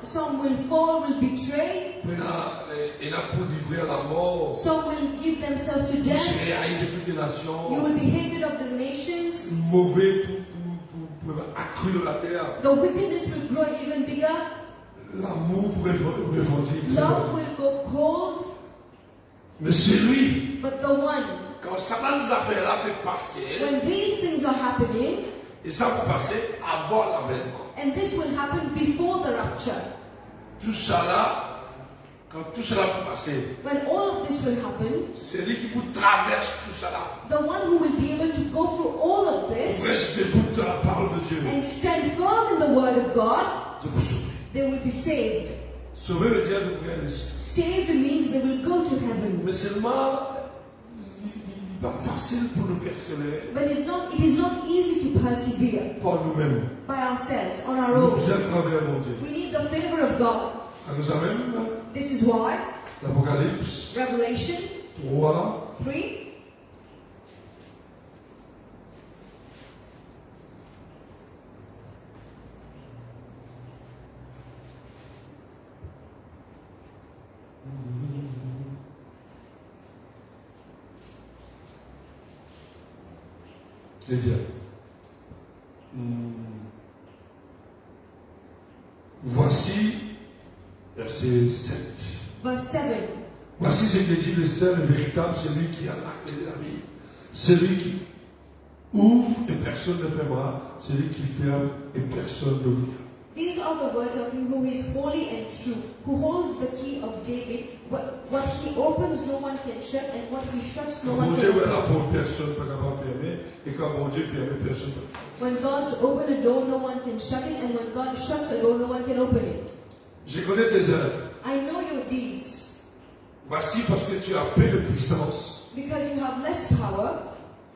some will fall, will betray, il a pu livrer à la mort, some will give themselves to pour death. se haïr de toutes les nations, You will be hated of the nations. mauvais pour accroître la terre. The wickedness will grow even bigger. L'amour pour refroidir. Love will go cold. Mais c'est lui, But the one, quand ça va les affaires-là peut passer, when these things are happening, et ça peut passer avant l'avènement. and this will happen before the rapture, Tout ça là, quand tout cela peut passer, when all of this will happen, c'est lui qui vous traverse tout ça là. the one who will be able to go through all of this Reste debout dans la parole de Dieu. and stand firm in the word of God, Je vous sauver. they will be saved. Sauver veut dire je vous ici. Saved means they will go to heaven. Mais seulement, il n'est pas facile pour nous persévérer But it is not easy to persevere par nous-mêmes. by ourselves, on our Nous own. avons travers mon Dieu. We need the favor of God. À nous amène This is why l'Apocalypse Revelation 3, 3, je vais dire. Voici, verset 7. verse 7. Voici ce que dit le seul et véritable, celui qui a la clé de la vie. Celui qui ouvre et personne ne fermera, celui qui ferme et personne n'ouvrira. These are the words of him who is holy and true, who holds the key of David. What he opens, no one can shut, and what he shuts, no one can open. When God opens a door, no one can shut it, and when God shuts a door, no one can open it. Je connais tes œuvres. I know your deeds. Voici parce que tu as peu de puissance Because you have less power,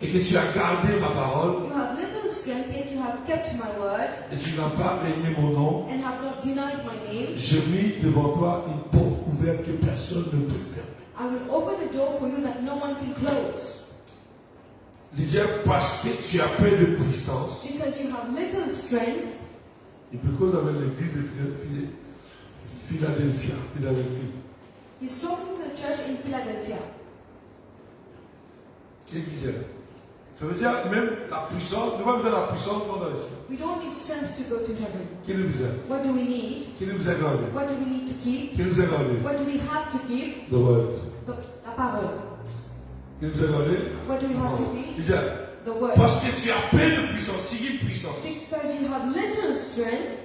et que tu as gardé ma parole you have little strength, yet you have kept my word, et tu n'as pas régné mon nom. and have not denied my name. J'ai mis devant toi une porte ouverte que personne ne peut fermer. I will open a door for you that no one can close. Lydia, parce que tu as peu de puissance, Because you have little strength, et because avec l'église de Philadelphie. he's talking to the church in Philadelphia. Ça veut dire même la puissance, nous avons besoin de la puissance pour dans les cieux. We don't need strength to go to heaven. Qui nous besoin? What do we need? Qui nous a gardé? What do we need to keep? Qui nous a gardé? What do we have to keep? The word. La parole. Qui nous a gardé? What do we have to keep? Lydia, The word. parce que tu as peu de puissance, tu dis puissance, Because you have little strength,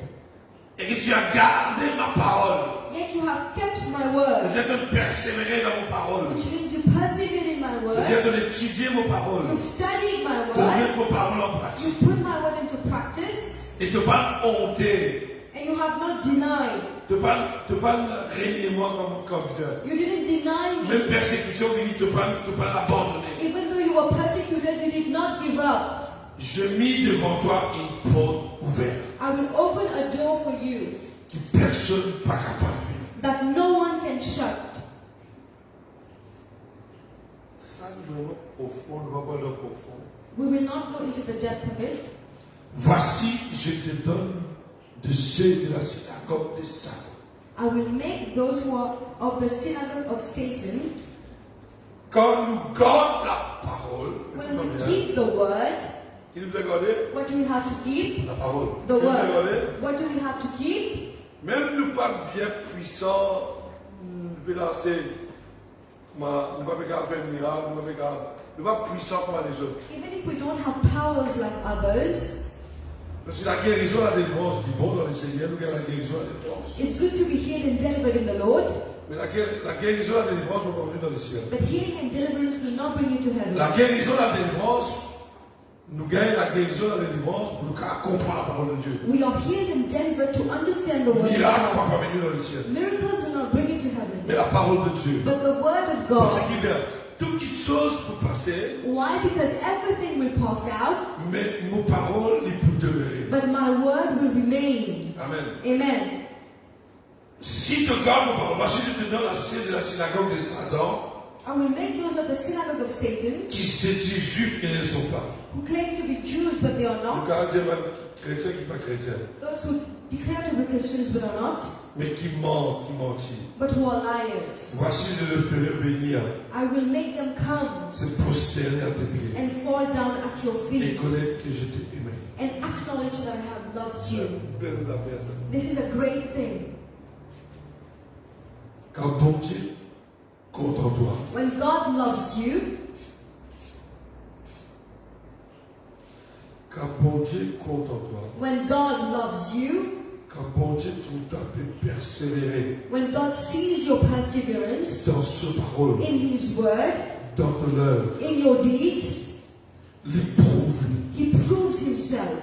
et que tu as gardé ma parole, yet you have kept my vous word. êtes persévéré dans mon parole, Which means you persevere in my vous word. êtes étudié mon parole, You studied my pour word. mettre mon parole en You pratique, put my word into practice. et te pas honter, And you have not denied. te pas régner moi comme ça. You didn't deny me. Même persécution, te pas l'abandonner. Even though you were persecuted, you did not give up. Je mis devant toi une porte ouverte I will open a door for you que personne n'est pas capable de faire. that no one can shut. Ça, nous allons au fond, nous allons aller au fond. We will not go into the depth of it. Voici, je te donne de ceux de la synagogue de Satan. I will make those who are of the synagogue of Satan, Quand nous gardons la parole, when we keep the word, qui nous a gardé what do we have to keep? la parole. The Qui nous a gardé? word. What do we have to keep? Même nous pas bien puissants, nous pouvons lancer, nous ne pouvons pas faire un miracle, nous ne pouvons pas puissants comme les autres. Even if we don't have powers like others, Parce que la guérison, la délivrance, du bon dans le Seigneur, nous avons la guérison, la délivrance. it's good to be healed and delivered in the Lord, Mais la guérison, la délivrance ne vont pas venir dans le ciel. but healing and deliverance will not bring you to heaven. La guérison, la délivrance, nous gagnons la guérison, la délivrance pour nous comprendre la parole de Dieu. We are healed and delivered to understand the word of Miracle ne va God. pas venir dans le ciel. Miracles will not bring you to heaven, Mais la parole de Dieu. but the word of Parce God. qu'il vient, toute chose peut passer, Why? Because everything will pass out, mais nos paroles, ils peuvent demeurer. but my word will remain. Amen. Amen. Si tu gardes nos paroles, voici je te donne la scène de la synagogue de Satan, I will make those of the synagogue of Satan qui se disent juifs et ne le sont pas. who claim to be Jews but they are Le not, gardien chrétien qui n'est pas chrétien, those who declare to be Christians but are not, mais qui ment, qui mentit. but who are liars. Voici je le ferai venir, I will make them come se prosterner à tes pieds and fall down at your et feet connaître que je t'ai aimé. and acknowledge that I have loved C'est you. une belle affaire, ça. This is a great thing. Quand ton Dieu compte en toi, When God loves you, quand mon Dieu compte en toi, when God loves you, quand mon Dieu trouve toi peut persévérer when God sees your perseverance dans ce parole, in His word, dans ton œuvre, in your deeds, l'éprouve. He proves Himself.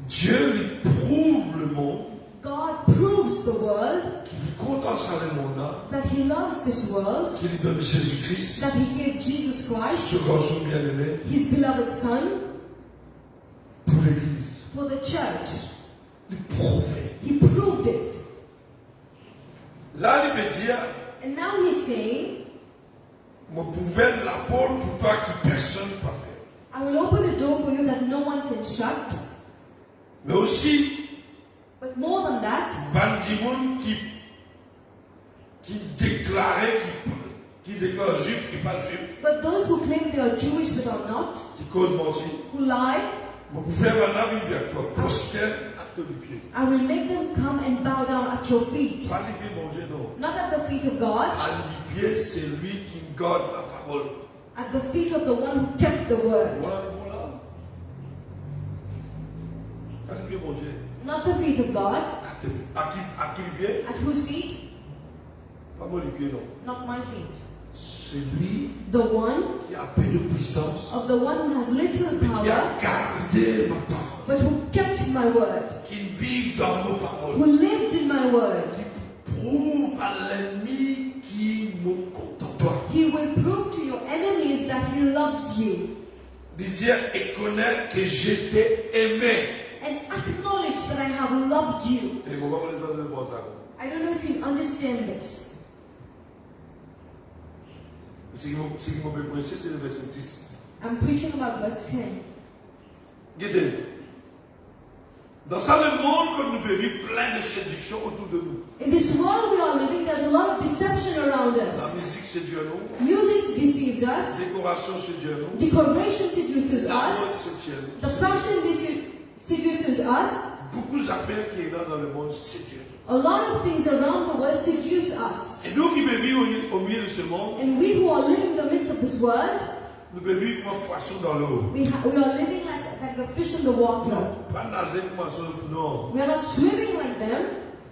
Dieu lui prouve le monde God proves the world qu'il lui contente sur le monde, that He loves this world, qu'il lui donne Jésus-Christ, that He gave Jesus Christ, ce garçon bien-aimé, His beloved Son, pour l'Église. for the church. Lui prouver. He proved it. Là, il peut dire, And now He's saying, mon pouvoir de la porte pour toi que personne ne peut faire. I will open a door for you that no one can shut. Mais aussi, But more than that, Bandimoun qui déclarait, qui déclare juif, qui n'est pas juif, but those who claim they are Jewish but are not, qui cause mentir, who lie, mon pouvoir maintenant vient vers toi, prosterne à tes pieds. I will make them come and bow down at your feet. Pas les pieds, mon Dieu, non. Not at the feet of God, À les pieds, c'est lui qui garde la parole. at the feet of the one who kept the word. Voilà, voilà. Not the feet of God. À qui les pieds? At whose feet? Pas moi les pieds, non. Not my feet. Celui The one qui a peu de puissance, of the one who has little qui a power, gardé ma parole, but who kept my word, qui vit dans nos paroles, who lived in my word. qui prouve à l'ennemi qui me contemple. He will prove to your enemies that he loves you. Dire et connaître que je t'ai aimé. And acknowledge that I have loved you. Et vous comprenez ça de bon ça? I don't know if you understand this. Ce qui m'a fait prêcher, c'est le verset 10. I'm preaching about verse 10. Regardez. Dans ça, le monde que nous vivons, plein de séduction autour de nous. In this world we are living, there's a lot of deception around La us. musique séduit nous. Music deceives us. Décoration séduit nous. Decoration seduces La mode us. séduit nous. The fashion seduces us. Beaucoup d'affaires qui sont dans le monde séduit nous. A lot of things around the world seduce us. Et nous qui vivons au milieu de ce monde, And we who are living in the midst of this world, nous vivons comme un poisson dans l'eau. we are living like the fish in the water. Non, pas nager comme un poisson, non. We are not swimming like them.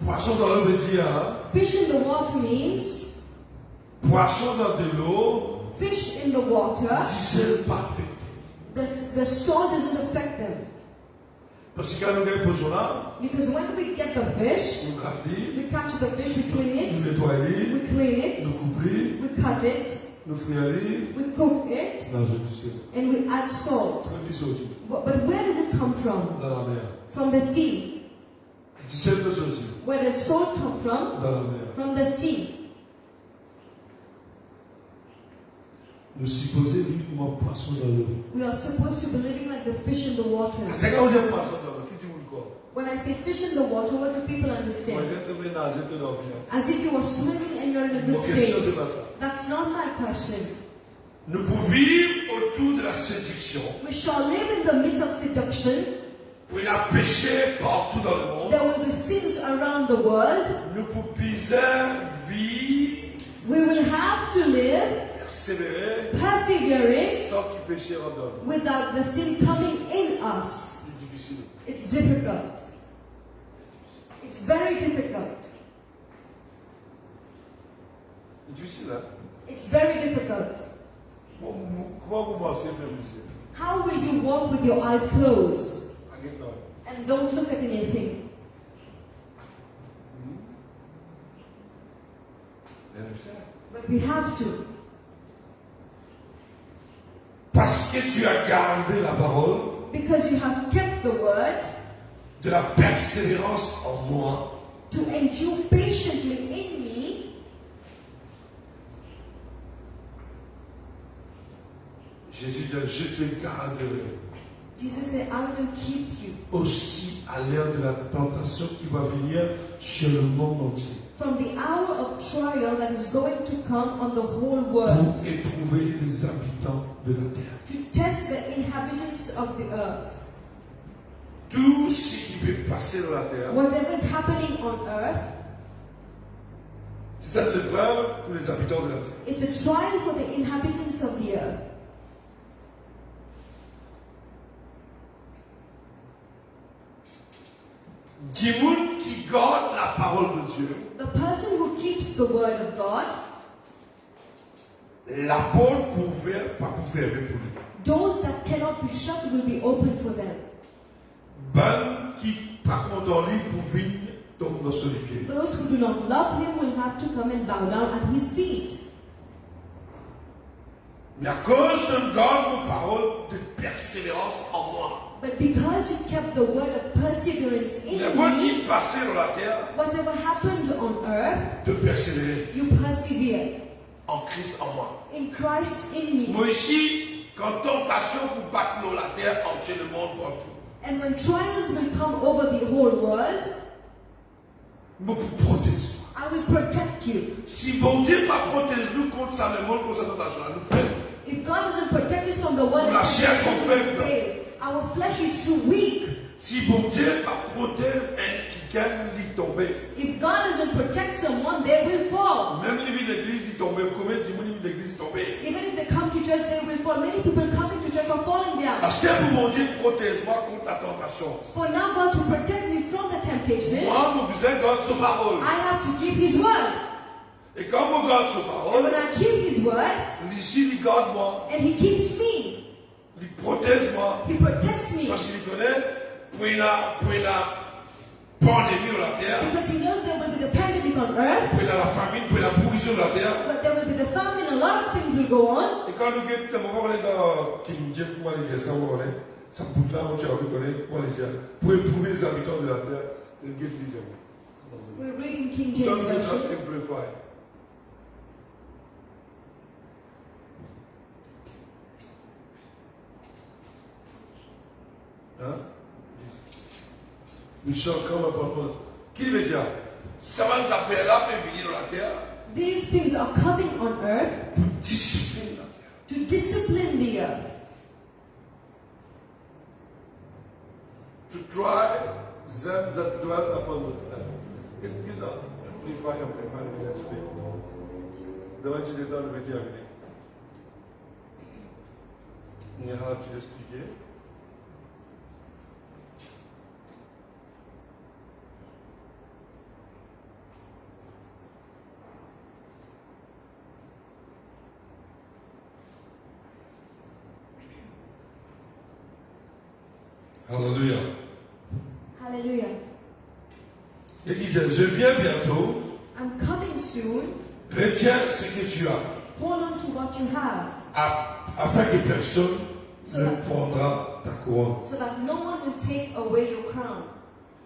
Poisson dans l'eau veut dire, Fish in the water means poisson dans de l'eau, fish in the water. discerne pas affecté. The salt doesn't affect them. Parce que quand nous gagnons poisson là, Because when we get the fish, nous gardons, we catch the fish, we clean nous it, nettoyons, we clean it, nous coupons, we cut it, nous frions, we cook it, dans une piscine. and we add salt. Dans une piscine, But where does it come from? dans la mer. From the sea. Discerne de ceci, Where does salt come from? dans la mer. From the sea. Nous supposons vivre comme un poisson dans l'eau. We are supposed to be living like the fish in the water. C'est quand on dit poisson dans l'eau, qui dit quoi? When I say fish in the water, what do people Moi, understand? je te mets nager, te dormir. As if you are swimming and you're in a Mon good question, state. c'est pas ça. That's not my question. Nous pouvons vivre autour de la séduction. We shall live in the midst of seduction. Il y a péché partout dans le monde. There will be sins around the world. Nous pouvons vivre, We will have to live persévérer, persevering sans qu'il péché en donne. without the sin coming in us. C'est difficile. It's difficult. It's very difficult. C'est difficile, hein? It's very difficult. Comment vous pensez faire musique? How will you walk with your eyes closed Again, and don't look at anything? But we have to. Parce que tu as gardé la parole, Because you have kept the word de la persévérance en moi, to endure patiently in me. Jésus dit, je te garderai Jesus said, I will keep you aussi à l'heure de la tentation qui va venir sur le monde entier from the hour of trial that is going to come on the whole world, pour éprouver les habitants de la terre. to test the inhabitants of the earth. Tout ce qui peut passer dans la terre, Whatever is happening on earth, c'est une épreuve pour les habitants de la terre. it's a trial for the inhabitants of the earth. Dimoun qui garde la parole de Dieu, The person who keeps the word of God, la porte pas pour fermer pour lui. doors that cannot be shut will be open for them. Ben qui par contre en lui pour venir tomber dans son pied. Those who do not love him will have to come and bow down at his feet. Mais à cause de garde ma parole de persévérance en moi. But because you kept the word of perseverance in N'importe me, qui passait dans la terre, whatever happened on earth, de persévérer you persevered. en Christ en moi. In Christ in me. Moi ici, quand tentation pour battre dans la terre, entier le monde partout. And when trials will come over the whole world, Mais pour protéger. I will protect you. Si bon Dieu m'a protégé nous contre ça, le monde contre cette tentation, nous faisons. If God doesn't protect us from the world, La chair qu'on fait. fail. Our flesh is too weak. Si bon Dieu m'a protégé et qui gagne, il tombe. If God doesn't protect someone, they will fall. Même les villes d'église, ils tombent. Combien de gens l'église tombent? Even if they come to church, they will fall. Many people coming to church from falling down. Parce que pour mon Dieu, protège-moi contre la tentation. For now God to protect me from the temptation, Moi, mon besoin garde sa parole. I have to keep His word. Et quand on garde sa And parole, when I keep His word, ici, il garde moi, and He keeps me, il protège moi. He protects me. Parce qu'il connaît, pour une pandémie sur la terre, Because He knows there will be the pandemic on earth, pour la famine, pour la pourriture sur la terre. but there will be the famine, a lot of things will go on. Et quand nous on est dans King James, comment les dire ça, ça bouge là, on tient comment les dire, pour éprouver les habitants de la terre, le guide les gens. We're reading King James Version. Amplify. Hein? We shall come upon us. Qui veut dire? Ça va nous appeler là pour venir dans la terre. These things are coming on earth Pour discipliner la terre. to discipline the earth, To try them that dwell upon the earth. Et puis là, amplify, le speak. Devant tu détends le métier à venir. Il y a hâte d'expliquer. Alléluia. hallelujah. Et il dit, je viens bientôt, I'm coming soon. retiens ce que tu as, Hold on to what you have, afin que personne ne prendra ta couronne. so that no one will take away your crown.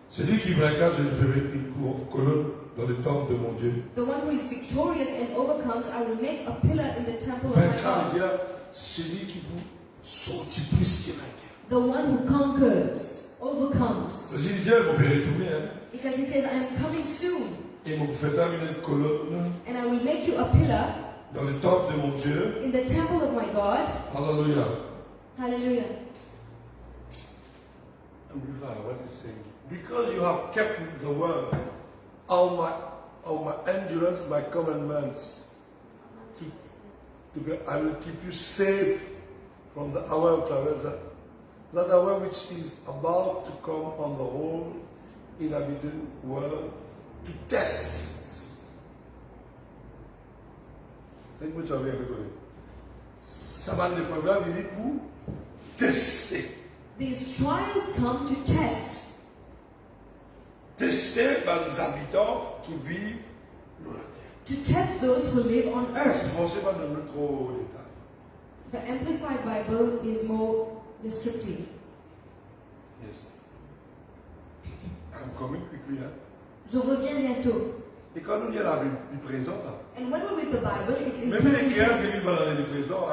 Celui qui vaincra, je lui ferai une colonne dans le temple de mon Dieu. The one who is victorious and overcomes, I will make a pillar in the temple of my Vaincra veut God. dire celui qui vous sortit plus que la guerre. The one who conquers, overcomes. Parce qu'il dit, mon père est tourné, hein. Because He says, I am coming soon, Et mon fait une colonne and I will make you a pillar dans le temple de mon Dieu. in the temple of my God. Alléluia. Hallelujah. What is saying? Because you have kept the word of my endurance, my commandments, I will keep you safe from the hour of traverse, that hour which is about to come on the whole inhabited world to test. C'est que tu as bien rigolé. Ça va le programme, il dit pour tester. These trials come to test. Tester par les habitants qui vivent sur la terre. To test those who live on earth. Forcément de notre trop détail. The Amplified Bible is more descriptive. Yes. I'm coming quickly. Hein? Je reviens bientôt. Et quand nous lisons la Bible du présent, là, And when we read the Bible, it's in même les present guerres qui tense. vivent dans le présent,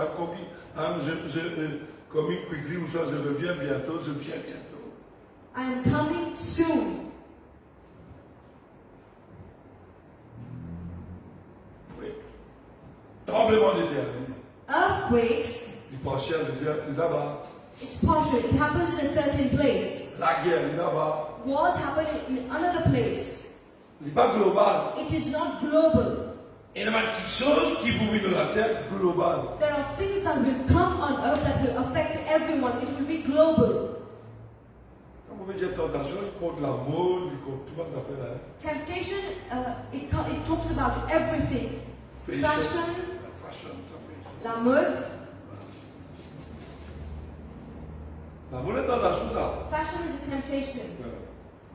coming quickly, ou ça, je reviens bientôt, je viens bientôt. I am coming soon. Oui. Tremblement de terre. Earthquakes, Il penchait à dire, là-bas. it's partial. It happens in a certain place. La guerre, là-bas. Wars happen in another place. Il n'est pas global. It is not global. Il y a des choses qui vont vivre dans la terre globale. There are things that will come on earth that will affect everyone. It will be global. Quand vous mettez tentation, il compte la mode, il compte tout le monde fait là. Temptation, it talks about everything. Fashion, Fashion, ça fait. la mode. La mode est tentation là. Fashion is a temptation.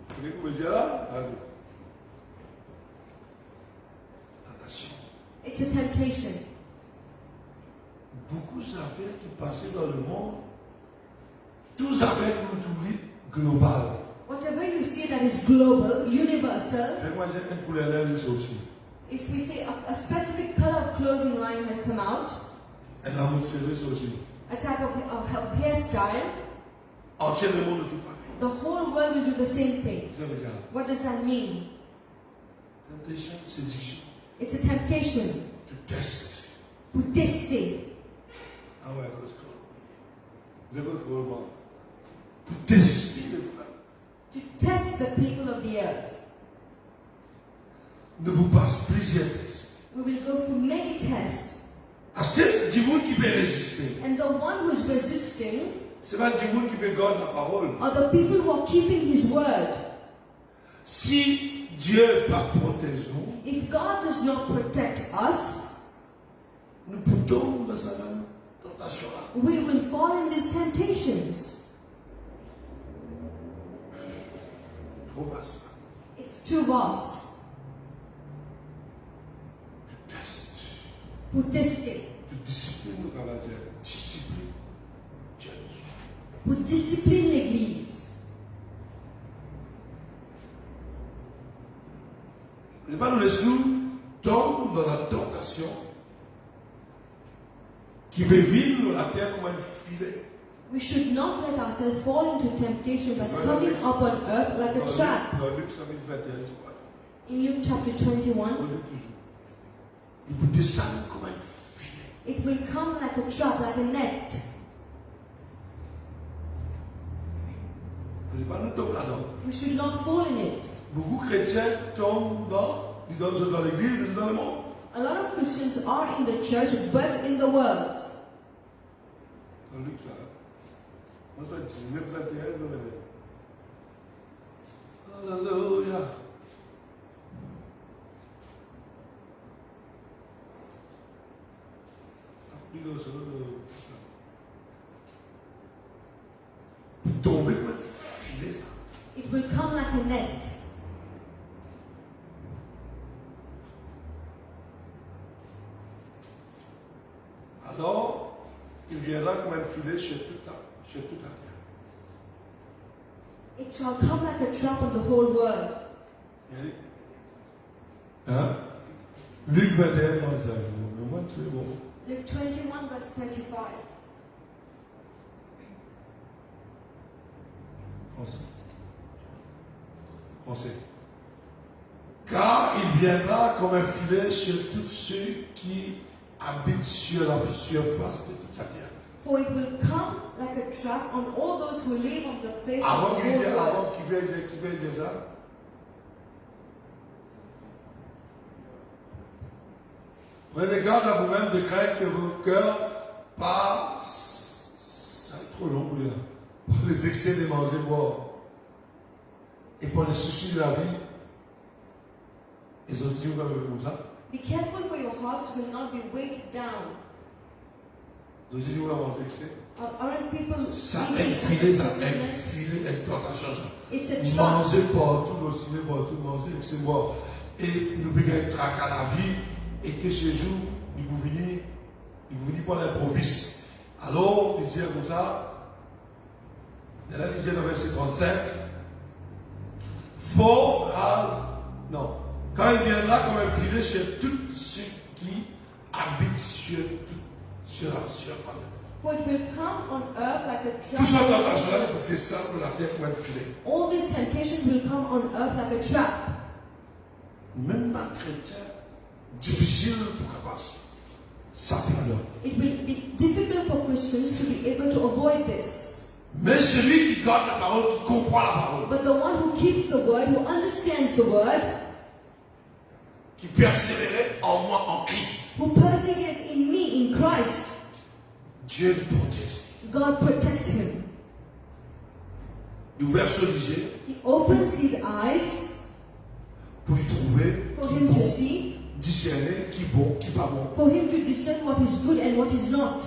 Vous voulez que vous me disiez là? Allez. Tentation. It's a temptation. Beaucoup d'affaires qui passaient dans le monde, tous affaires que vous trouvez globales. Whatever you see that is global, universal, Fais-moi dire une couleur là, c'est aussi. if we say a specific color of clothing line has come out, Un amour serré, c'est aussi. a type of hairstyle, Entier le monde tout pareil. the whole world will do the same thing. Ça veut dire, What does that mean? temptation, séduction, It's a temptation to test. to tester. Ah ouais, parce que vous avez le moment. Pour tester le peuple. To test the people of the earth. Ne vous passe plusieurs tests. We will go through many tests. À ce test, dis-moi qui peut résister. résister, And the one who's resisting c'est pas du monde qui peut garder la parole. are the people who are keeping his word. Si Dieu pas protège nous, If God does not protect us, nous pouvons dans sa même tentation là. we will fall in these temptations. Trop vaste. It's too vast. Tu testes, Pour tester, tu disciplines le caractère, discipline, church. pour discipliner l'Église. Ne pas nous laisser nous tomber dans la tentation qui veut vivre la terre comme un filet. We should not let ourselves fall into temptation that's coming up on earth like a trap. Dans Luc 21, c'est quoi? In Luke chapter 21, On lit toujours. Il peut descendre comme un filet. it will come like a trap, like a net. Ne pas nous tomber là-dedans. We should not fall in it. Beaucoup de chrétiens tombent dans l'église, dans le monde. A lot of Christians are in the church, but in the world. Dans Luc, là. Moi, je vais 19, 21, dans le Alléluia. Tomber comme un filet, ça. It will come like a net. Alors, il viendra comme un filet chez toute la terre. It shall come like a trap on the whole world. Hein? Luc 21, mais moi, tu es bon. Luke 21 verse 35. Français. Car il viendra comme un filet chez tous ceux qui habitent sur la surface de toute la terre. For it will come like a trap on all those who live on the face Avant of the qu'il whole dise, world. avant qu'il veuille dire ça, prenez garde à vous-même de craindre que vos cœurs passent, ça va être trop long pour dire, par les excès de manger, boire, et pour les soucis de la vie. Ils ont dit, comme ça. Be careful for your hearts will not be weighed down. Ils ont dit, vous manger excès. Aren't people Ça eating infilé, ça excessiveness? infilé, une tentation. It's a trap. Manger partout, osciller partout, manger excès, boire. Et nous pouvons être traqués à la vie, et que ce jour, nous pouvons venir pour l'improviste. Alors, il disait comme ça, il disait dans le verset 35, quand il viendra comme un filet chez tous ceux qui habitent sur la surface. For it will come on earth like a Tout ça, trap. tentation-là, il peut faire ça pour la terre comme un filet. All these temptations will come on earth like a trap. Même un chrétien, difficile pour capable s'apprendre. It will be difficult for Christians to be able to avoid this. Mais celui qui garde la parole, qui comprend la parole, But the one who keeps the word, who understands the word, qui persévérait en moi, en Christ, who perseveres in me, in Christ, Dieu le protège. God protects him. Il ouvre son yeux He opens his eyes pour y trouver for qui him bon, to see, discerner qui bon, qui pas bon. for him to discern what is good and what is not.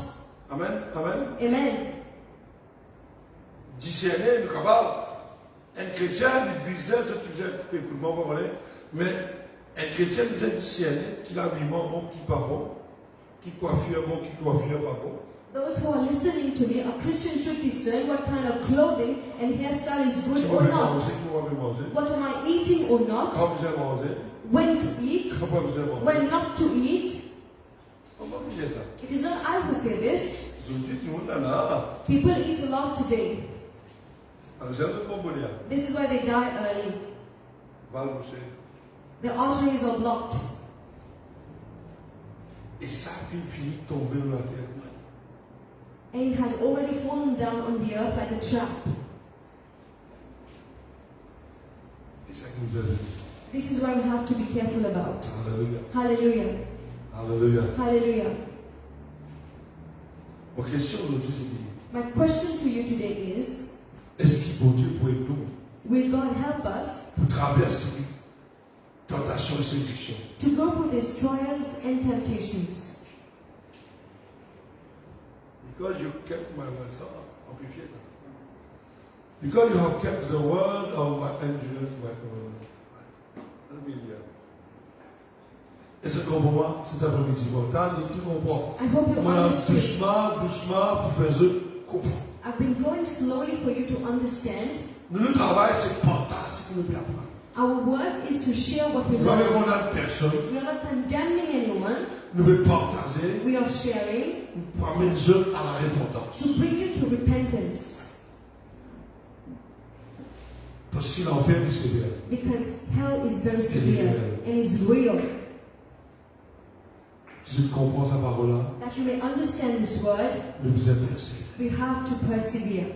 Amen, amen. Amen. Discerner, nous capable. Un chrétien, il disait ce qu'il faisait, écoute-moi, pas parler, mais un chrétien devait discerner qu'il a habillement bon, qui pas bon, qui coiffure bon, qui coiffure pas bon. Those who are listening to me, a Christian should discern what kind of clothing and hairstyle is good Qui or va not. manger, qui va manger. What am I eating or not? Quand vous allez manger, When to eat? quand vous allez manger. When not to eat? Comment vous dites ça? It is not I who say this. Ils ont dit, tout le monde là. People eat a lot today. Vous avez bon bonheur. This is why they die early. Va le boucher. Their arteries are blocked. Et ça finit tomber dans la terre. And it has already fallen down on the earth like a trap. Et ça qui nous a dit. This is what we have to be careful about. Alléluia. Hallelujah. Alléluia. Hallelujah. Ma question aujourd'hui, c'est My question to you today is, est-ce qu'il bon Dieu pour aider nous will God help us pour traverser tentation et séduction? to go through these trials and temptations? Because you kept my word, so amplifiez ça. Because you have kept the word of my endurance, my commandment. Est-ce que pour moi, cet après-midi, tu comprends? I hope you Voilà, understood. doucement, pour faire ce comprendre. I've been going slowly for you to understand. Nous travaillons, c'est partage, c'est nous apprendre. Our work is to share what we Nous ne learn. condamnons personne. We are not condemning anyone. Nous devons partager We are sharing pour amener les autres à la repentance. to bring you to repentance. Parce que l'enfer est sévère. Because hell is very severe and is real. Si tu comprends sa parole-là, That you may understand this word, nous devons persévérer. we have to persevere.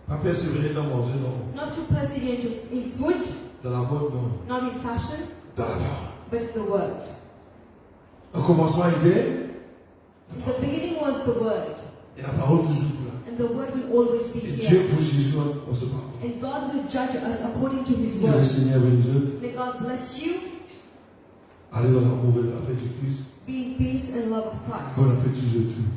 Pas persévérer dans manger, non. Not to persevere in food, Dans la mode, non. not in fashion, Dans la parole. but in the word. Au commencement, il était. The beginning was the word, Et la parole toujours là. and the word will always be Et here. Dieu pour Jésus, on se parle. And God will judge us according to His Que le word. Seigneur bénisse. May God bless you. Allez dans l'amour et la paix de Christ. Be in peace and love of Christ. Bon appétit de tout.